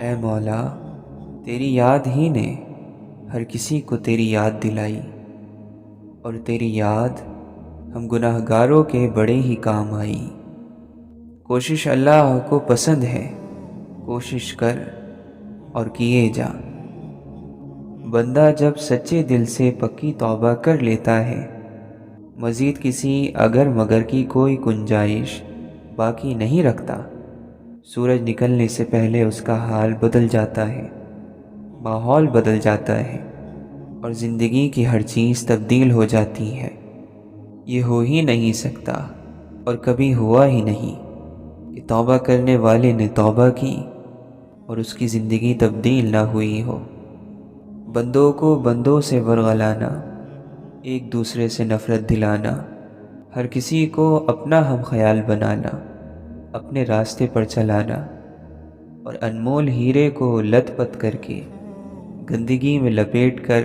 اے مولا، تیری یاد ہی نے ہر کسی کو تیری یاد دلائی، اور تیری یاد ہم گناہ گاروں کے بڑے ہی کام آئی۔ کوشش اللہ کو پسند ہے، کوشش کر اور کیے جا۔ بندہ جب سچے دل سے پکی توبہ کر لیتا ہے، مزید کسی اگر مگر کی کوئی گنجائش باقی نہیں رکھتا، سورج نکلنے سے پہلے اس کا حال بدل جاتا ہے، ماحول بدل جاتا ہے، اور زندگی کی ہر چیز تبدیل ہو جاتی ہے۔ یہ ہو ہی نہیں سکتا اور کبھی ہوا ہی نہیں کہ توبہ کرنے والے نے توبہ کی اور اس کی زندگی تبدیل نہ ہوئی ہو۔ بندوں کو بندوں سے ورغلانا، ایک دوسرے سے نفرت دلانا، ہر کسی کو اپنا ہم خیال بنانا، اپنے راستے پر چلانا، اور انمول ہیرے کو لت پت کر کے گندگی میں لپیٹ کر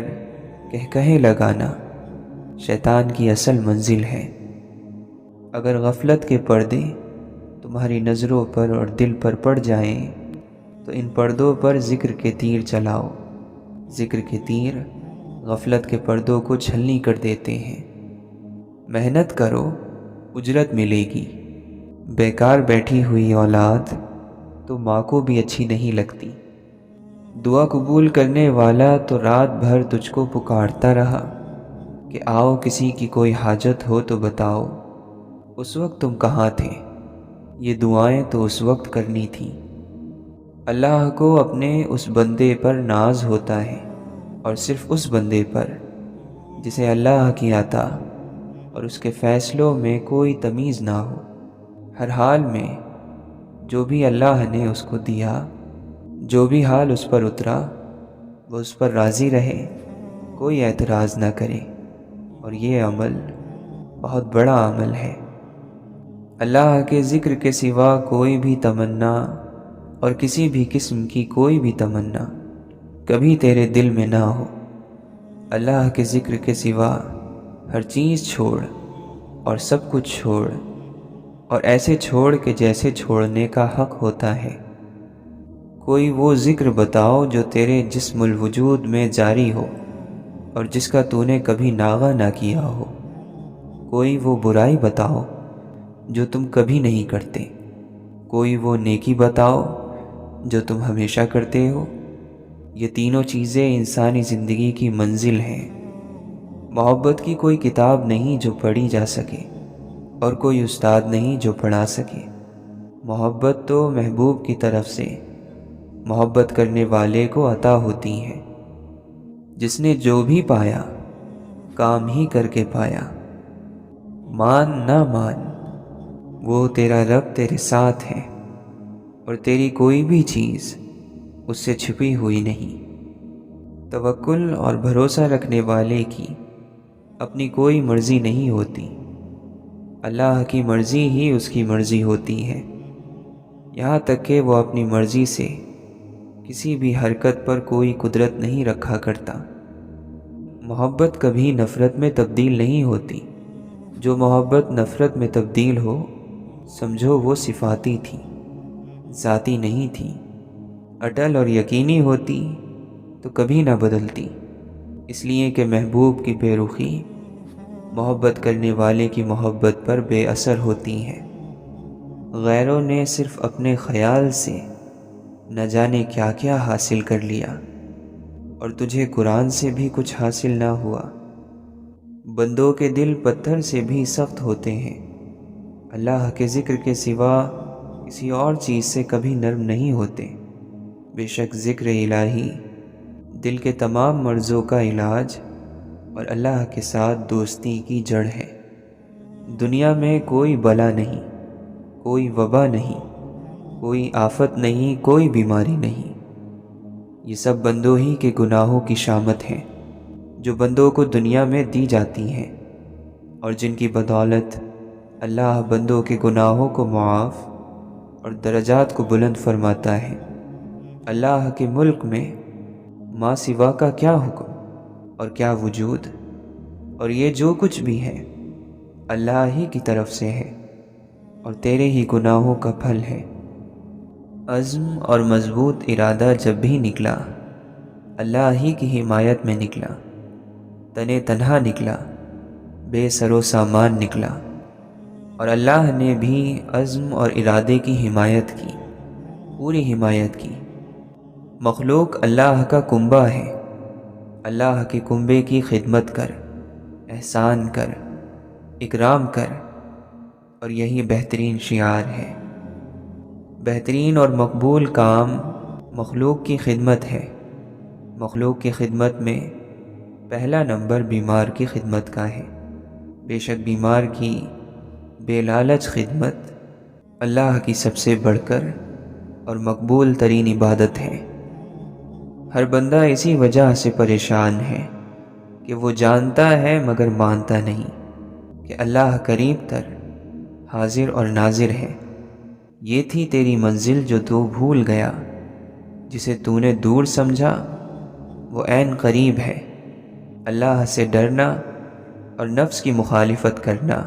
کہے لگانا شیطان کی اصل منزل ہے۔ اگر غفلت کے پردے تمہاری نظروں پر اور دل پر پڑ جائیں تو ان پردوں پر ذکر کے تیر چلاؤ۔ ذکر کے تیر غفلت کے پردوں کو چھلنی کر دیتے ہیں۔ محنت کرو، اجرت ملے گی۔ بیکار بیٹھی ہوئی اولاد تو ماں کو بھی اچھی نہیں لگتی۔ دعا قبول کرنے والا تو رات بھر تجھ کو پکارتا رہا کہ آؤ کسی کی کوئی حاجت ہو تو بتاؤ۔ اس وقت تم کہاں تھے؟ یہ دعائیں تو اس وقت کرنی تھیں۔ اللہ کو اپنے اس بندے پر ناز ہوتا ہے، اور صرف اس بندے پر جسے اللہ کی عطا اور اس کے فیصلوں میں کوئی تمیز نہ ہو۔ ہر حال میں جو بھی اللہ نے اس کو دیا، جو بھی حال اس پر اترا، وہ اس پر راضی رہے، کوئی اعتراض نہ کرے۔ اور یہ عمل بہت بڑا عمل ہے۔ اللہ کے ذکر کے سوا کوئی بھی تمنا اور کسی بھی قسم کی کوئی بھی تمنا کبھی تیرے دل میں نہ ہو۔ اللہ کے ذکر کے سوا ہر چیز چھوڑ اور سب کچھ چھوڑ، اور ایسے چھوڑ کہ جیسے چھوڑنے کا حق ہوتا ہے۔ کوئی وہ ذکر بتاؤ جو تیرے جسم الوجود میں جاری ہو اور جس کا تو نے کبھی ناغہ نہ کیا ہو۔ کوئی وہ برائی بتاؤ جو تم کبھی نہیں کرتے۔ کوئی وہ نیکی بتاؤ جو تم ہمیشہ کرتے ہو۔ یہ تینوں چیزیں انسانی زندگی کی منزل ہیں۔ محبت کی کوئی کتاب نہیں جو پڑھی جا سکے، اور کوئی استاد نہیں جو پڑھا سکے۔ محبت تو محبوب کی طرف سے محبت کرنے والے کو عطا ہوتی ہے۔ جس نے جو بھی پایا کام ہی کر کے پایا۔ مان نہ مان، وہ تیرا رب تیرے ساتھ ہے، اور تیری کوئی بھی چیز اس سے چھپی ہوئی نہیں۔ توکل اور بھروسہ رکھنے والے کی اپنی کوئی مرضی نہیں ہوتی، اللہ کی مرضی ہی اس کی مرضی ہوتی ہے۔ یہاں تک کہ وہ اپنی مرضی سے کسی بھی حرکت پر کوئی قدرت نہیں رکھا کرتا۔ محبت کبھی نفرت میں تبدیل نہیں ہوتی۔ جو محبت نفرت میں تبدیل ہو، سمجھو وہ صفاتی تھی، ذاتی نہیں تھی۔ اٹل اور یقینی ہوتی تو کبھی نہ بدلتی، اس لیے کہ محبوب کی بے رخی محبت کرنے والے کی محبت پر بے اثر ہوتی ہے۔ غیروں نے صرف اپنے خیال سے نہ جانے کیا کیا حاصل کر لیا، اور تجھے قرآن سے بھی کچھ حاصل نہ ہوا۔ بندوں کے دل پتھر سے بھی سخت ہوتے ہیں، اللہ کے ذکر کے سوا کسی اور چیز سے کبھی نرم نہیں ہوتے۔ بے شک ذکر الہی دل کے تمام مرضوں کا علاج اور اللہ کے ساتھ دوستی کی جڑ ہے۔ دنیا میں کوئی بلا نہیں، کوئی وبا نہیں، کوئی آفت نہیں، کوئی بیماری نہیں۔ یہ سب بندوں ہی کے گناہوں کی شامت ہیں جو بندوں کو دنیا میں دی جاتی ہیں، اور جن کی بدولت اللہ بندوں کے گناہوں کو معاف اور درجات کو بلند فرماتا ہے۔ اللہ کے ملک میں ما سوا کا کیا حکم اور کیا وجود، اور یہ جو کچھ بھی ہے اللہ ہی کی طرف سے ہے، اور تیرے ہی گناہوں کا پھل ہے۔ عزم اور مضبوط ارادہ جب بھی نکلا، اللہ ہی کی حمایت میں نکلا، تنے تنہا نکلا، بے سر و سامان نکلا، اور اللہ نے بھی عزم اور ارادے کی حمایت کی، پوری حمایت کی۔ مخلوق اللہ کا کنبہ ہے، اللہ کے کنبے کی خدمت کر، احسان کر، اکرام کر، اور یہی بہترین شعار ہے۔ بہترین اور مقبول کام مخلوق کی خدمت ہے۔ مخلوق کی خدمت میں پہلا نمبر بیمار کی خدمت کا ہے۔ بے شک بیمار کی بے لالچ خدمت اللہ کی سب سے بڑھ کر اور مقبول ترین عبادت ہے۔ ہر بندہ اسی وجہ سے پریشان ہے کہ وہ جانتا ہے مگر مانتا نہیں کہ اللہ قریب تر، حاضر اور ناظر ہے۔ یہ تھی تیری منزل جو تو بھول گیا، جسے تو نے دور سمجھا وہ عین قریب ہے۔ اللہ سے ڈرنا اور نفس کی مخالفت کرنا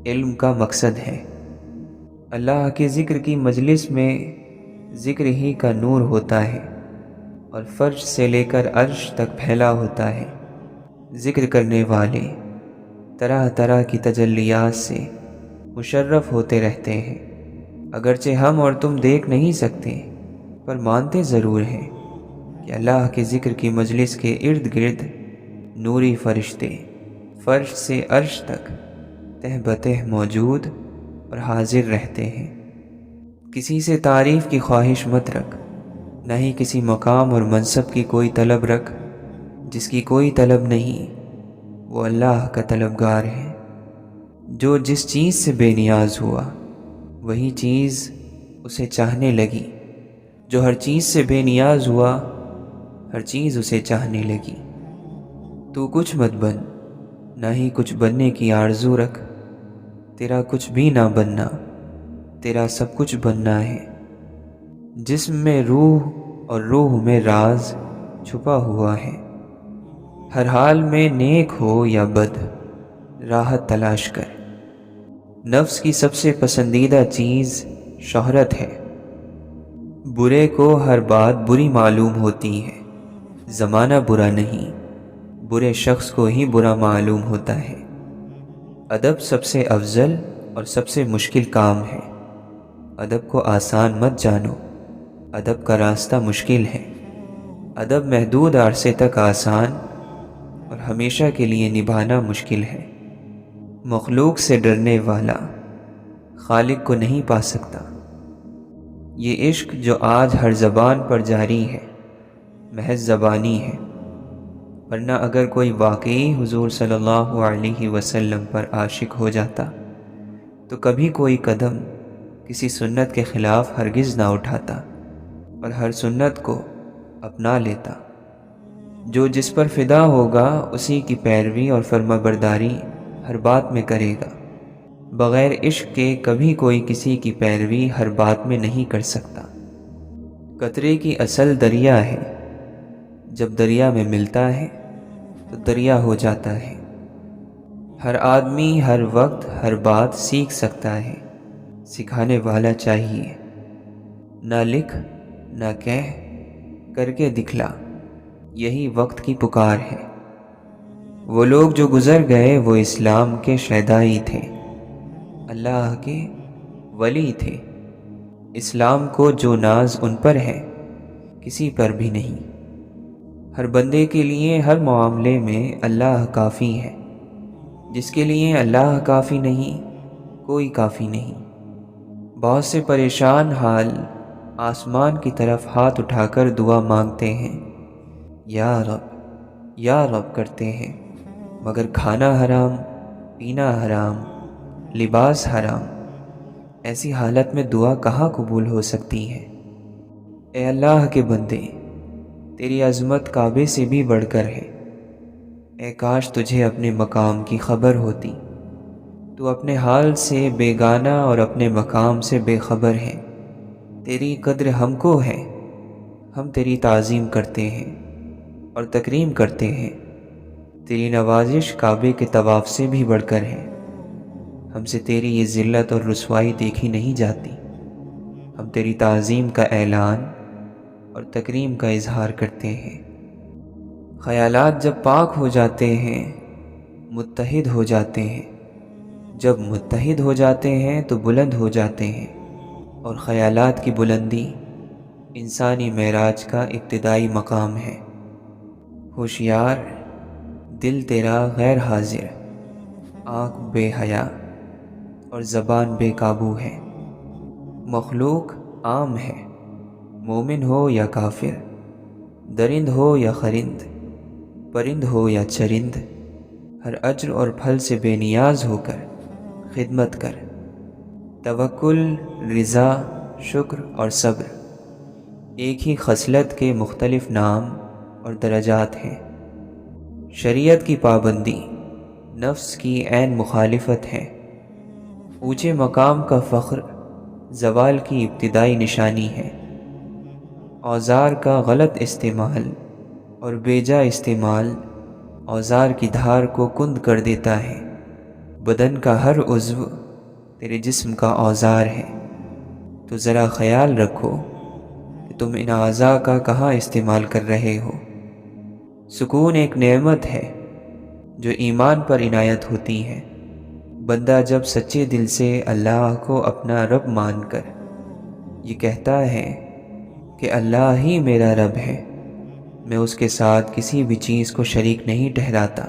علم کا مقصد ہے۔ اللہ کے ذکر کی مجلس میں ذکر ہی کا نور ہوتا ہے اور فرش سے لے کر عرش تک پھیلا ہوتا ہے۔ ذکر کرنے والے طرح طرح کی تجلیات سے مشرف ہوتے رہتے ہیں۔ اگرچہ ہم اور تم دیکھ نہیں سکتے پر مانتے ضرور ہیں کہ اللہ کے ذکر کی مجلس کے ارد گرد نوری فرشتے فرش سے عرش تک تہ بتہ موجود اور حاضر رہتے ہیں۔ کسی سے تعریف کی خواہش مت رکھ، نہ ہی کسی مقام اور منصب کی کوئی طلب رکھ۔ جس کی کوئی طلب نہیں وہ اللہ کا طلبگار ہے۔ جو جس چیز سے بے نیاز ہوا وہی چیز اسے چاہنے لگی، جو ہر چیز سے بے نیاز ہوا ہر چیز اسے چاہنے لگی۔ تو کچھ مت بن، نہ ہی کچھ بننے کی آرزو رکھ۔ تیرا کچھ بھی نہ بننا، تیرا سب کچھ بننا ہے۔ جسم میں روح اور روح میں راز چھپا ہوا ہے۔ ہر حال میں نیک ہو یا بد راحت تلاش کر۔ نفس کی سب سے پسندیدہ چیز شہرت ہے۔ برے کو ہر بات بری معلوم ہوتی ہے۔ زمانہ برا نہیں، برے شخص کو ہی برا معلوم ہوتا ہے۔ ادب سب سے افضل اور سب سے مشکل کام ہے۔ ادب کو آسان مت جانو، ادب کا راستہ مشکل ہے۔ ادب محدود عرصے تک آسان اور ہمیشہ کے لیے نبھانا مشکل ہے۔ مخلوق سے ڈرنے والا خالق کو نہیں پا سکتا۔ یہ عشق جو آج ہر زبان پر جاری ہے محض زبانی ہے، ورنہ اگر کوئی واقعی حضور صلی اللہ علیہ وسلم پر عاشق ہو جاتا تو کبھی کوئی قدم کسی سنت کے خلاف ہرگز نہ اٹھاتا اور ہر سنت کو اپنا لیتا۔ جو جس پر فدا ہوگا اسی کی پیروی اور فرما برداری ہر بات میں کرے گا۔ بغیر عشق کے کبھی کوئی کسی کی پیروی ہر بات میں نہیں کر سکتا۔ قطرے کی اصل دریا ہے، جب دریا میں ملتا ہے تو دریا ہو جاتا ہے۔ ہر آدمی ہر وقت ہر بات سیکھ سکتا ہے، سکھانے والا چاہیے۔ نہ لکھ نہ کہہ، کر کے دکھلا، یہی وقت کی پکار ہے۔ وہ لوگ جو گزر گئے وہ اسلام کے شیدائی تھے، اللہ کے ولی تھے۔ اسلام کو جو ناز ان پر ہے کسی پر بھی نہیں۔ ہر بندے کے لیے ہر معاملے میں اللہ کافی ہے۔ جس کے لیے اللہ کافی نہیں کوئی کافی نہیں۔ بہت سے پریشان حال آسمان کی طرف ہاتھ اٹھا کر دعا مانگتے ہیں، یا رب کرتے ہیں، مگر کھانا حرام، پینا حرام، لباس حرام۔ ایسی حالت میں دعا کہاں قبول ہو سکتی ہے؟ اے اللہ کے بندے، تیری عظمت کعبے سے بھی بڑھ کر ہے۔ اے کاش تجھے اپنے مقام کی خبر ہوتی۔ تو اپنے حال سے بیگانہ اور اپنے مقام سے بے خبر ہے۔ تیری قدر ہم کو ہے، ہم تیری تعظیم کرتے ہیں اور تکریم کرتے ہیں۔ تیری نوازش کعبے کے طواف سے بھی بڑھ کر ہے۔ ہم سے تیری یہ ذلت اور رسوائی دیکھی نہیں جاتی۔ ہم تیری تعظیم کا اعلان اور تکریم کا اظہار کرتے ہیں۔ خیالات جب پاک ہو جاتے ہیں متحد ہو جاتے ہیں، جب متحد ہو جاتے ہیں تو بلند ہو جاتے ہیں، اور خیالات کی بلندی انسانی معراج کا ابتدائی مقام ہے۔ ہوشیار دل تیرا غیر حاضر، آنکھ بے حیا اور زبان بے قابو ہے۔ مخلوق عام ہے، مومن ہو یا کافر، درند ہو یا خرند، پرند ہو یا چرند، ہر اجر اور پھل سے بے نیاز ہو کر خدمت کر۔ توکل، رضا، شکر اور صبر ایک ہی خصلت کے مختلف نام اور درجات ہیں۔ شریعت کی پابندی نفس کی عین مخالفت ہے۔ اونچے مقام کا فخر زوال کی ابتدائی نشانی ہے۔ اوزار کا غلط استعمال اور بیجا استعمال اوزار کی دھار کو کند کر دیتا ہے۔ بدن کا ہر عضو تیرے جسم کا اوزار ہے، تو ذرا خیال رکھو کہ تم ان اعضاء کا کہاں استعمال کر رہے ہو۔ سکون ایک نعمت ہے جو ایمان پر عنایت ہوتی ہے۔ بندہ جب سچے دل سے اللہ کو اپنا رب مان کر یہ کہتا ہے کہ اللہ ہی میرا رب ہے، میں اس کے ساتھ کسی بھی چیز کو شریک نہیں ٹھہراتا،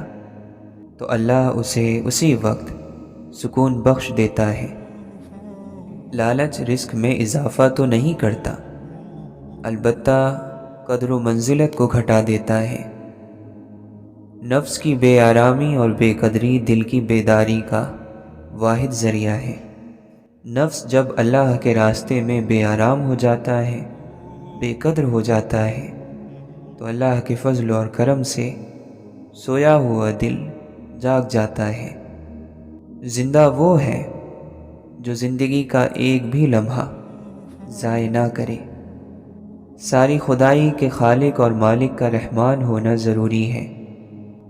تو اللہ اسے اسی وقت سکون بخش دیتا ہے۔ لالچ رزق میں اضافہ تو نہیں کرتا، البتہ قدر و منزلت کو گھٹا دیتا ہے۔ نفس کی بے آرامی اور بے قدری دل کی بیداری کا واحد ذریعہ ہے۔ نفس جب اللہ کے راستے میں بے آرام ہو جاتا ہے، بے قدر ہو جاتا ہے، تو اللہ کے فضل اور کرم سے سویا ہوا دل جاگ جاتا ہے۔ زندہ وہ ہے جو زندگی کا ایک بھی لمحہ ضائع نہ کرے۔ ساری خدائی کے خالق اور مالک کا رحمان ہونا ضروری ہے۔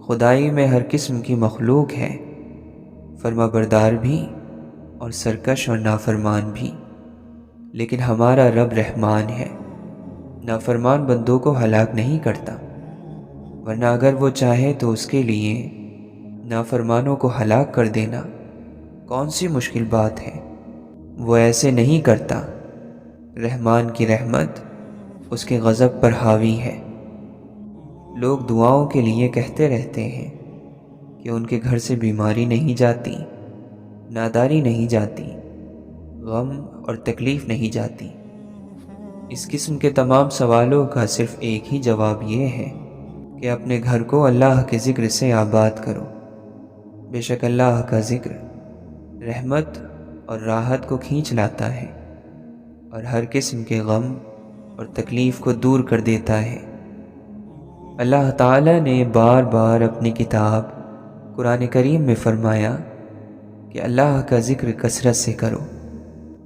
خدائی میں ہر قسم کی مخلوق ہے، فرما بردار بھی اور سرکش اور نافرمان بھی، لیکن ہمارا رب رحمان ہے، نافرمان بندوں کو ہلاک نہیں کرتا، ورنہ اگر وہ چاہے تو اس کے لیے نافرمانوں کو ہلاک کر دینا کون سی مشکل بات ہے۔ وہ ایسے نہیں کرتا۔ رحمان کی رحمت اس کے غضب پر حاوی ہے۔ لوگ دعاؤں کے لیے کہتے رہتے ہیں کہ ان کے گھر سے بیماری نہیں جاتی، ناداری نہیں جاتی، غم اور تکلیف نہیں جاتی۔ اس قسم کے تمام سوالوں کا صرف ایک ہی جواب یہ ہے کہ اپنے گھر کو اللہ کے ذکر سے آباد کرو۔ بے شک اللہ کا ذکر رحمت اور راحت کو کھینچ لاتا ہے اور ہر قسم کے غم اور تکلیف کو دور کر دیتا ہے۔ اللہ تعالیٰ نے بار بار اپنی کتاب قرآن کریم میں فرمایا کہ اللہ کا ذکر کثرت سے کرو،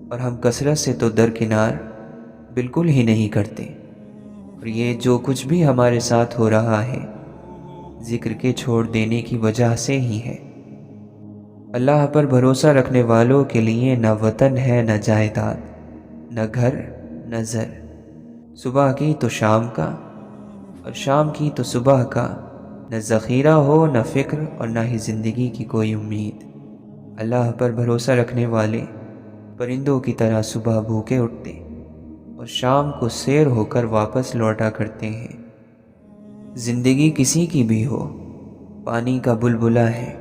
اور ہم کثرت سے تو درکنار بالکل ہی نہیں کرتے، اور یہ جو کچھ بھی ہمارے ساتھ ہو رہا ہے ذکر کے چھوڑ دینے کی وجہ سے ہی ہے۔ اللہ پر بھروسہ رکھنے والوں کے لیے نہ وطن ہے، نہ جائیداد، نہ گھر، نہ زر، صبح کی تو شام کا اور شام کی تو صبح کا، نہ ذخیرہ ہو، نہ فکر اور نہ ہی زندگی کی کوئی امید۔ اللہ پر بھروسہ رکھنے والے پرندوں کی طرح صبح بھوکے اٹھتے اور شام کو سیر ہو کر واپس لوٹا کرتے ہیں۔ زندگی کسی کی بھی ہو، پانی کا بلبلہ ہے،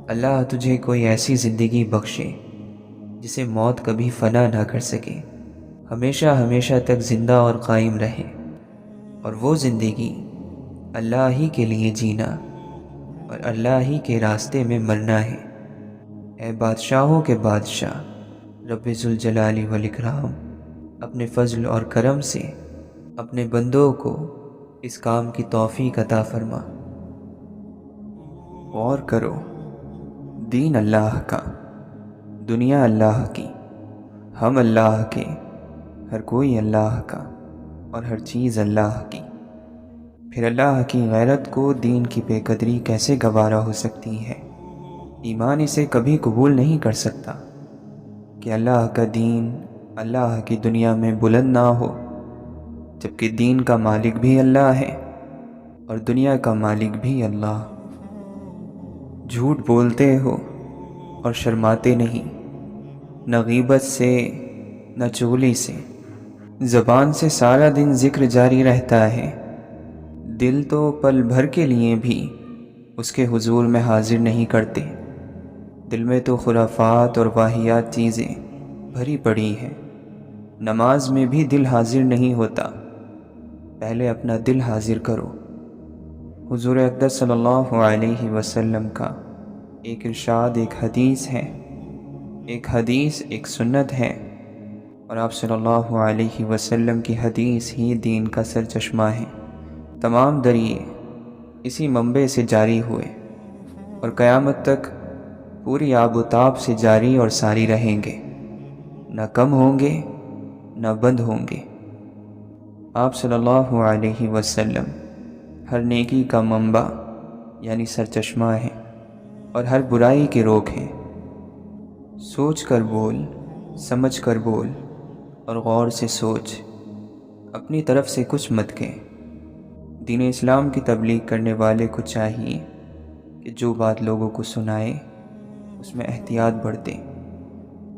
اللہ تجھے کوئی ایسی زندگی بخشے جسے موت کبھی فنا نہ کر سکے، ہمیشہ ہمیشہ تک زندہ اور قائم رہے، اور وہ زندگی اللہ ہی کے لیے جینا اور اللہ ہی کے راستے میں مرنا ہے۔ اے بادشاہوں کے بادشاہ رب ذوالجلال والاکرام، اپنے فضل اور کرم سے اپنے بندوں کو اس کام کی توفیق عطا فرما۔ غور کرو، دین اللہ کا، دنیا اللہ کی، ہم اللہ کے، ہر کوئی اللہ کا اور ہر چیز اللہ کی۔ پھر اللہ کی غیرت کو دین کی بے قدری کیسے گوارا ہو سکتی ہے؟ ایمان اسے کبھی قبول نہیں کر سکتا کہ اللہ کا دین اللہ کی دنیا میں بلند نہ ہو، جبکہ دین کا مالک بھی اللہ ہے اور دنیا کا مالک بھی اللہ۔ جھوٹ بولتے ہو اور شرماتے نہیں، نہ غیبت سے نہ چغلی سے، زبان سے سارا دن ذکر جاری رہتا ہے، دل تو پل بھر کے لیے بھی اس کے حضور میں حاضر نہیں کرتے، دل میں تو خرافات اور واہیات چیزیں بھری پڑی ہیں، نماز میں بھی دل حاضر نہیں ہوتا، پہلے اپنا دل حاضر کرو۔ حضور اقدس صلی اللہ علیہ وسلم کا ایک ارشاد، ایک حدیث ایک سنت ہے، اور آپ صلی اللہ علیہ وسلم کی حدیث ہی دین کا سر چشمہ ہے۔ تمام دریئے اسی منبع سے جاری ہوئے اور قیامت تک پوری آب و تاب سے جاری اور ساری رہیں گے، نہ کم ہوں گے نہ بند ہوں گے۔ آپ صلی اللہ علیہ وسلم ہر نیکی کا منبع یعنی سرچشمہ ہیں اور ہر برائی کی روک ہیں۔ سوچ کر بول، سمجھ کر بول اور غور سے سوچ، اپنی طرف سے کچھ مت کہیں۔ دین اسلام کی تبلیغ کرنے والے کو چاہیے کہ جو بات لوگوں کو سنائے اس میں احتیاط برتے۔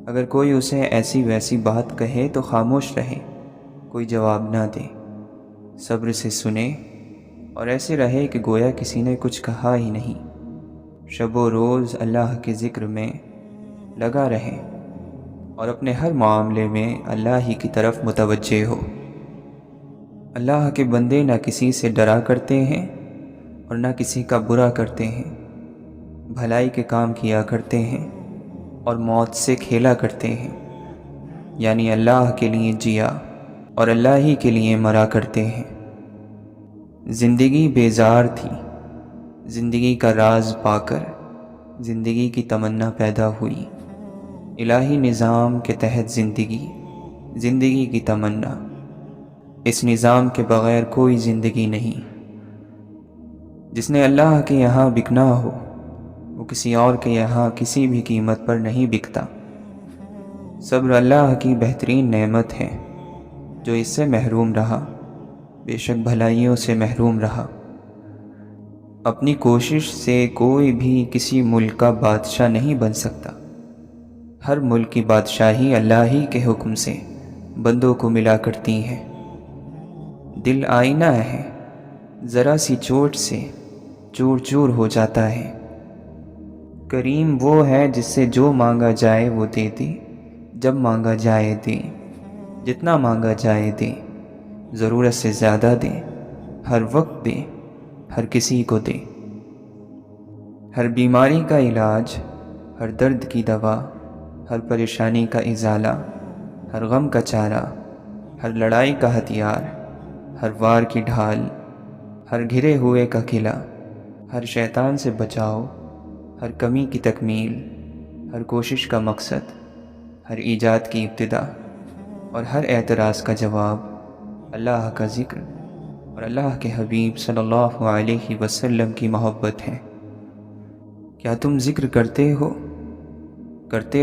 اگر کوئی اسے ایسی ویسی بات کہے تو خاموش رہے، کوئی جواب نہ دے، صبر سے سنے اور ایسے رہے کہ گویا کسی نے کچھ کہا ہی نہیں۔ شب و روز اللہ کے ذکر میں لگا رہے اور اپنے ہر معاملے میں اللہ ہی کی طرف متوجہ ہو۔ اللہ کے بندے نہ کسی سے ڈرا کرتے ہیں اور نہ کسی کا برا کرتے ہیں، بھلائی کے کام کیا کرتے ہیں اور موت سے کھیلا کرتے ہیں، یعنی اللہ کے لیے جیا اور اللہ ہی کے لیے مرا کرتے ہیں۔ زندگی بیزار تھی، زندگی کا راز پا کر زندگی کی تمنا پیدا ہوئی، الہی نظام کے تحت زندگی کی تمنا، اس نظام کے بغیر کوئی زندگی نہیں۔ جس نے اللہ کے یہاں بکنا ہو وہ کسی اور کے یہاں کسی بھی قیمت پر نہیں بکتا۔ صبر اللہ کی بہترین نعمت ہے، جو اس سے محروم رہا بے شک بھلائیوں سے محروم رہا۔ اپنی کوشش سے کوئی بھی کسی ملک کا بادشاہ نہیں بن سکتا، ہر ملک کی بادشاہی اللہ ہی کے حکم سے بندوں کو ملا کرتی ہے۔ دل آئینہ ہے، ذرا سی چوٹ سے چور چور ہو جاتا ہے۔ کریم وہ ہے جس سے جو مانگا جائے وہ دے دے، جب مانگا جائے دے، جتنا مانگا جائے دے، ضرورت سے زیادہ دے، ہر وقت دے، ہر کسی کو دے۔ ہر بیماری کا علاج، ہر درد کی دوا، ہر پریشانی کا ازالہ، ہر غم کا چارہ، ہر لڑائی کا ہتھیار، ہر وار کی ڈھال، ہر گھرے ہوئے کا قلعہ، ہر شیطان سے بچاؤ، ہر کمی کی تکمیل، ہر کوشش کا مقصد، ہر ایجاد کی ابتدا اور ہر اعتراض کا جواب اللہ کا ذکر اور اللہ کے حبیب صلی اللہ علیہ وسلم کی محبت ہے۔ کیا تم ذکر کرتے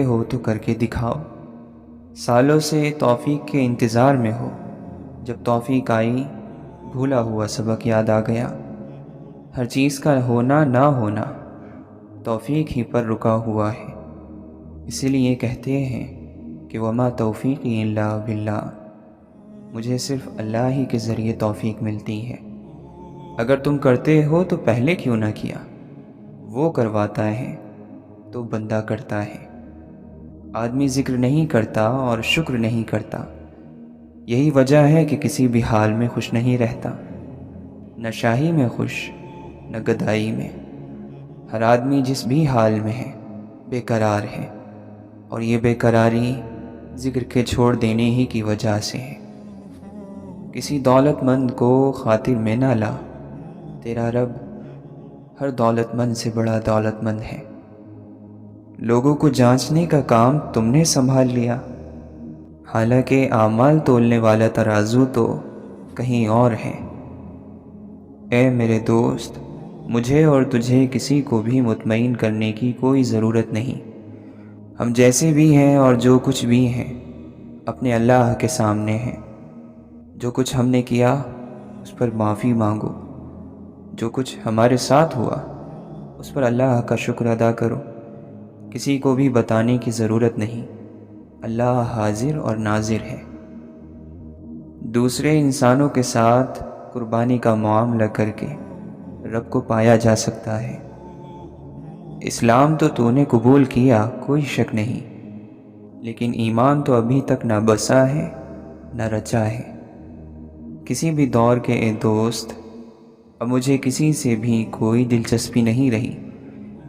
ہو تو کر کے دکھاؤ۔ سالوں سے توفیق کے انتظار میں ہو، جب توفیق آئی بھولا ہوا سبق یاد آ گیا۔ ہر چیز کا ہونا نہ ہونا توفیق ہی پر رکا ہوا ہے، اسی لیے کہتے ہیں کہ وما توفیقی الا باللہ، مجھے صرف اللہ ہی کے ذریعے توفیق ملتی ہے۔ اگر تم کرتے ہو تو پہلے کیوں نہ کیا؟ وہ کرواتا ہے تو بندہ کرتا ہے۔ آدمی ذکر نہیں کرتا اور شکر نہیں کرتا، یہی وجہ ہے کہ کسی بھی حال میں خوش نہیں رہتا، نہ شاہی میں خوش نہ گدائی میں۔ ہر آدمی جس بھی حال میں ہے بے قرار ہے، اور یہ بے قراری ذکر کے چھوڑ دینے ہی کی وجہ سے ہے۔ کسی دولت مند کو خاطر میں نہ لا، تیرا رب ہر دولت مند سے بڑا دولت مند ہے۔ لوگوں کو جانچنے کا کام تم نے سنبھال لیا، حالانکہ اعمال تولنے والا ترازو تو کہیں اور ہے۔ اے میرے دوست، مجھے اور تجھے کسی کو بھی مطمئن کرنے کی کوئی ضرورت نہیں۔ ہم جیسے بھی ہیں اور جو کچھ بھی ہیں اپنے اللہ کے سامنے ہیں۔ جو کچھ ہم نے کیا اس پر معافی مانگو، جو کچھ ہمارے ساتھ ہوا اس پر اللہ کا شکر ادا کرو۔ کسی کو بھی بتانے کی ضرورت نہیں، اللہ حاضر اور ناظر ہے۔ دوسرے انسانوں کے ساتھ قربانی کا معاملہ کر کے رب کو پایا جا سکتا ہے۔ اسلام تو نے قبول کیا، کوئی شک نہیں، لیکن ایمان تو ابھی تک نہ بسا ہے نہ رچا ہے۔ کسی بھی دور کے اے دوست، اب مجھے کسی سے بھی کوئی دلچسپی نہیں رہی،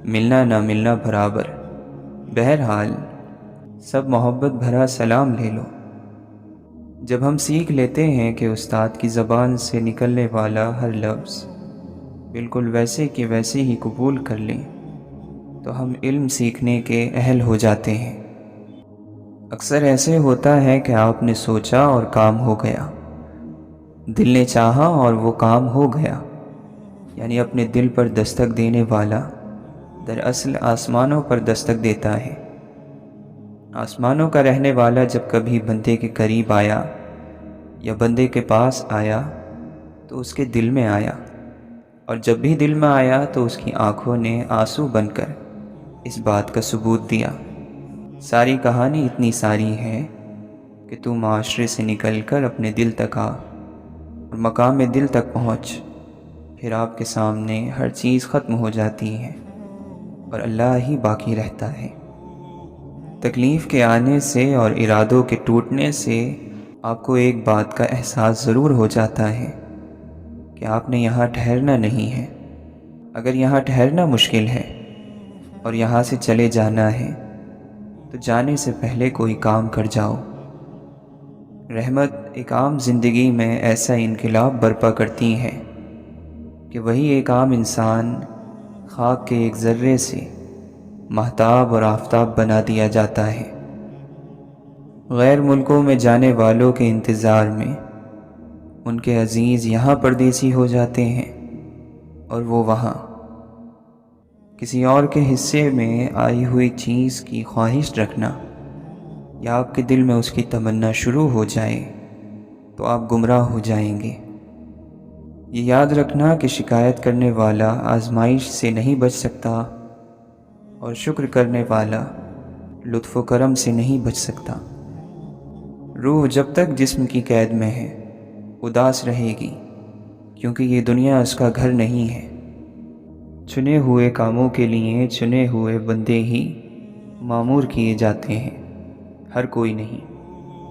ملنا نہ ملنا برابر۔ بہرحال سب محبت بھرا سلام لے لو۔ جب ہم سیکھ لیتے ہیں کہ استاد کی زبان سے نکلنے والا ہر لفظ بالکل ویسے کہ ویسے ہی قبول کر لیں تو ہم علم سیکھنے کے اہل ہو جاتے ہیں۔ اکثر ایسے ہوتا ہے کہ آپ نے سوچا اور کام ہو گیا، دل نے چاہا اور وہ کام ہو گیا، یعنی اپنے دل پر دستک دینے والا دراصل آسمانوں پر دستک دیتا ہے۔ آسمانوں کا رہنے والا جب کبھی بندے کے قریب آیا یا بندے کے پاس آیا تو اس کے دل میں آیا، اور جب بھی دل میں آیا تو اس کی آنکھوں نے آنسو بن کر اس بات کا ثبوت دیا۔ ساری کہانی اتنی ساری ہے کہ تو معاشرے سے نکل کر اپنے دل تک آ اور مقام دل تک پہنچ، پھر آپ کے سامنے ہر چیز ختم ہو جاتی ہے اور اللہ ہی باقی رہتا ہے۔ تکلیف کے آنے سے اور ارادوں کے ٹوٹنے سے آپ کو ایک بات کا احساس ضرور ہو جاتا ہے کہ آپ نے یہاں ٹھہرنا نہیں ہے۔ اگر یہاں ٹھہرنا مشکل ہے اور یہاں سے چلے جانا ہے تو جانے سے پہلے کوئی کام کر جاؤ۔ رحمت ایک عام زندگی میں ایسا انقلاب برپا کرتی ہے کہ وہی ایک عام انسان خاک کے ایک ذرے سے مہتاب اور آفتاب بنا دیا جاتا ہے۔ غیر ملکوں میں جانے والوں کے انتظار میں ان کے عزیز یہاں پردیسی ہو جاتے ہیں اور وہ وہاں۔ کسی اور کے حصے میں آئی ہوئی چیز کی خواہش رکھنا یا آپ کے دل میں اس کی تمنا شروع ہو جائے تو آپ گمراہ ہو جائیں گے۔ یہ یاد رکھنا کہ شکایت کرنے والا آزمائش سے نہیں بچ سکتا اور شکر کرنے والا لطف و کرم سے نہیں بچ سکتا۔ روح جب تک جسم کی قید میں ہے اداس رہے گی، کیونکہ یہ دنیا اس کا گھر نہیں ہے۔ چنے ہوئے کاموں کے لیے چنے ہوئے بندے ہی مامور کیے جاتے ہیں، ہر کوئی نہیں۔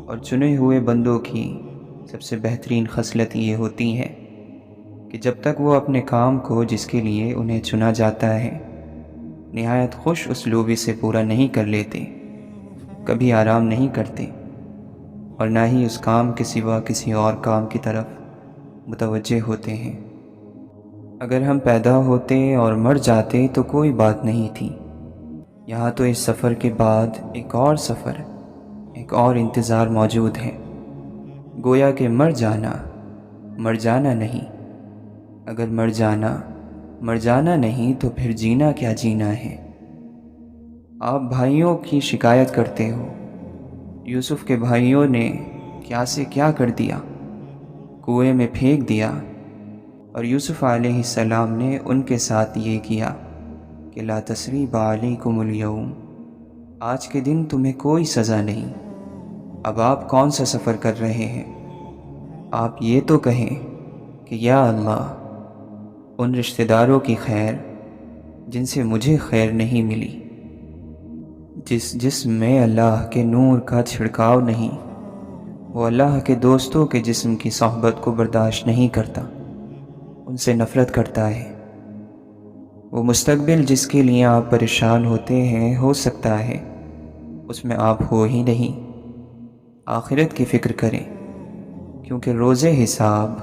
اور چنے ہوئے بندوں کی سب سے بہترین خصلت یہ ہوتی ہے کہ جب تک وہ اپنے کام کو جس کے لیے انہیں چنا جاتا ہے نہایت خوش اسلوبی سے پورا نہیں کر لیتے، کبھی آرام نہیں کرتے اور نہ ہی اس کام کے سوا کسی اور کام کی طرف متوجہ ہوتے ہیں۔ اگر ہم پیدا ہوتے اور مر جاتے تو کوئی بات نہیں تھی، یہاں تو اس سفر کے بعد ایک اور سفر، ایک اور انتظار موجود ہے۔ گویا کہ مر جانا نہیں۔ اگر مر جانا نہیں تو پھر جینا کیا جینا ہے۔ آپ بھائیوں کی شکایت کرتے ہو، یوسف کے بھائیوں نے کیا سے کیا کر دیا، کنویں میں پھینک دیا، اور یوسف علیہ السلام نے ان کے ساتھ یہ کیا کہ لا تثریب علیکم اليوم، آج کے دن تمہیں کوئی سزا نہیں۔ اب آپ کون سا سفر کر رہے ہیں؟ آپ یہ تو کہیں کہ یا اللہ، ان رشتہ داروں کی خیر جن سے مجھے خیر نہیں ملی، جس جسم میں اللہ کے نور کا چھڑکاؤ نہیں، وہ اللہ کے دوستوں کے جسم کی صحبت کو برداشت نہیں کرتا، ان سے نفرت کرتا ہے۔ وہ مستقبل جس کے لیے آپ پریشان ہوتے ہیں، ہو سکتا ہے اس میں آپ ہو ہی نہیں۔ آخرت کی فکر کریں، کیونکہ روز حساب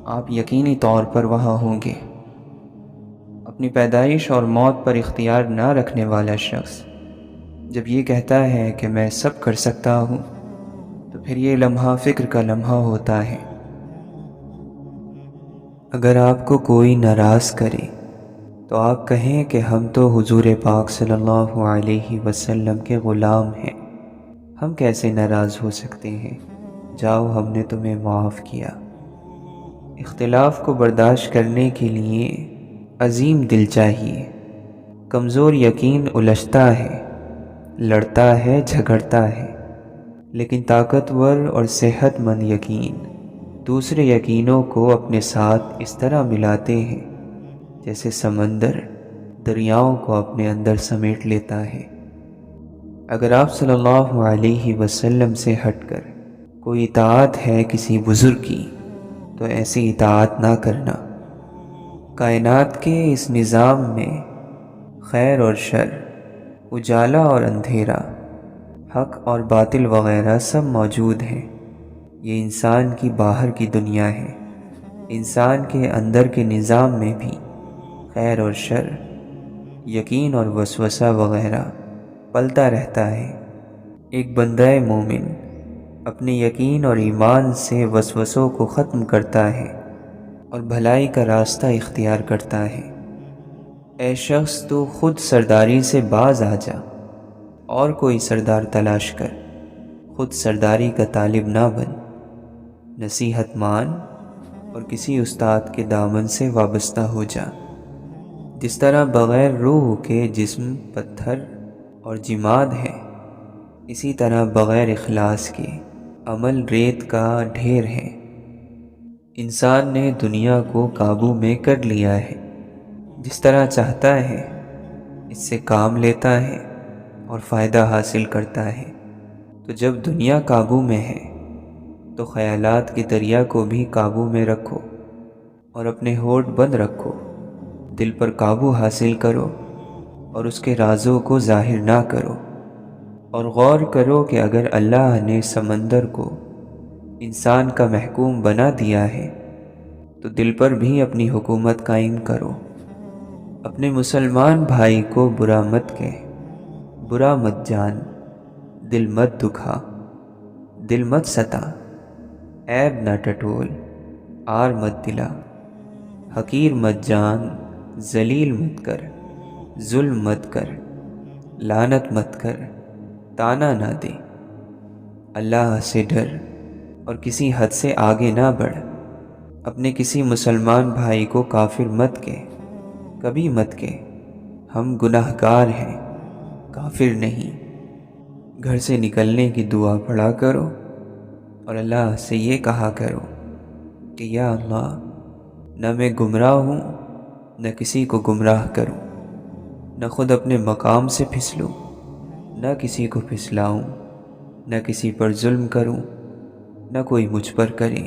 آپ یقینی طور پر وہاں ہوں گے۔ اپنی پیدائش اور موت پر اختیار نہ رکھنے والا شخص جب یہ کہتا ہے کہ میں سب کر سکتا ہوں تو پھر یہ لمحہ فکر کا لمحہ ہوتا ہے۔ اگر آپ کو کوئی ناراض کرے تو آپ کہیں کہ ہم تو حضور پاک صلی اللہ علیہ وسلم کے غلام ہیں، ہم کیسے ناراض ہو سکتے ہیں؟ جاؤ، ہم نے تمہیں معاف کیا۔ اختلاف کو برداشت کرنے کے لیے عظیم دل چاہیے۔ کمزور یقین الجھتا ہے، لڑتا ہے، جھگڑتا ہے، لیکن طاقتور اور صحت مند یقین دوسرے یقینوں کو اپنے ساتھ اس طرح ملاتے ہیں جیسے سمندر دریاؤں کو اپنے اندر سمیٹ لیتا ہے۔ اگر آپ صلی اللہ علیہ وسلم سے ہٹ کر کوئی اطاعت ہے کسی بزرگ کی تو ایسی اطاعت نہ کرنا۔ کائنات کے اس نظام میں خیر اور شر، اجالا اور اندھیرا، حق اور باطل وغیرہ سب موجود ہیں۔ یہ انسان کی باہر کی دنیا ہے۔ انسان کے اندر کے نظام میں بھی خیر اور شر، یقین اور وسوسہ وغیرہ پلتا رہتا ہے۔ ایک بندہ مومن اپنے یقین اور ایمان سے وسوسوں کو ختم کرتا ہے اور بھلائی کا راستہ اختیار کرتا ہے۔ اے شخص، تو خود سرداری سے باز آ جا اور کوئی سردار تلاش کر۔ خود سرداری کا طالب نہ بن، نصیحت مان اور کسی استاد کے دامن سے وابستہ ہو جا۔ جس طرح بغیر روح کے جسم پتھر اور جماد ہے، اسی طرح بغیر اخلاص کے عمل ریت کا ڈھیر ہے۔ انسان نے دنیا کو قابو میں کر لیا ہے، جس طرح چاہتا ہے اس سے کام لیتا ہے اور فائدہ حاصل کرتا ہے۔ تو جب دنیا قابو میں ہے تو خیالات کے دریا کو بھی قابو میں رکھو اور اپنے ہونٹ بند رکھو۔ دل پر قابو حاصل کرو اور اس کے رازوں کو ظاہر نہ کرو، اور غور کرو کہ اگر اللہ نے سمندر کو انسان کا محکوم بنا دیا ہے تو دل پر بھی اپنی حکومت قائم کرو۔ اپنے مسلمان بھائی کو برا مت کہہ، برا مت جان، دل مت دکھا، دل مت ستا، عیب نہ ٹٹول، آر مت دلا، حقیر مت جان، ذلیل مت کر، ظلم مت کر، لعنت مت کر، تانا نہ دے۔ اللہ سے ڈر اور کسی حد سے آگے نہ بڑھ۔ اپنے کسی مسلمان بھائی کو کافر مت کہہ، کبھی مت کہہ۔ ہم گناہ گار ہیں، کافر نہیں۔ گھر سے نکلنے کی دعا پڑھا کرو اور اللہ سے یہ کہا کرو کہ یا اللہ، نہ میں گمراہ ہوں، نہ کسی کو گمراہ کروں، نہ خود اپنے مقام سے پھسلوں، نہ کسی کو پھسلاؤں، نہ کسی پر ظلم کروں، نہ کوئی مجھ پر کرے،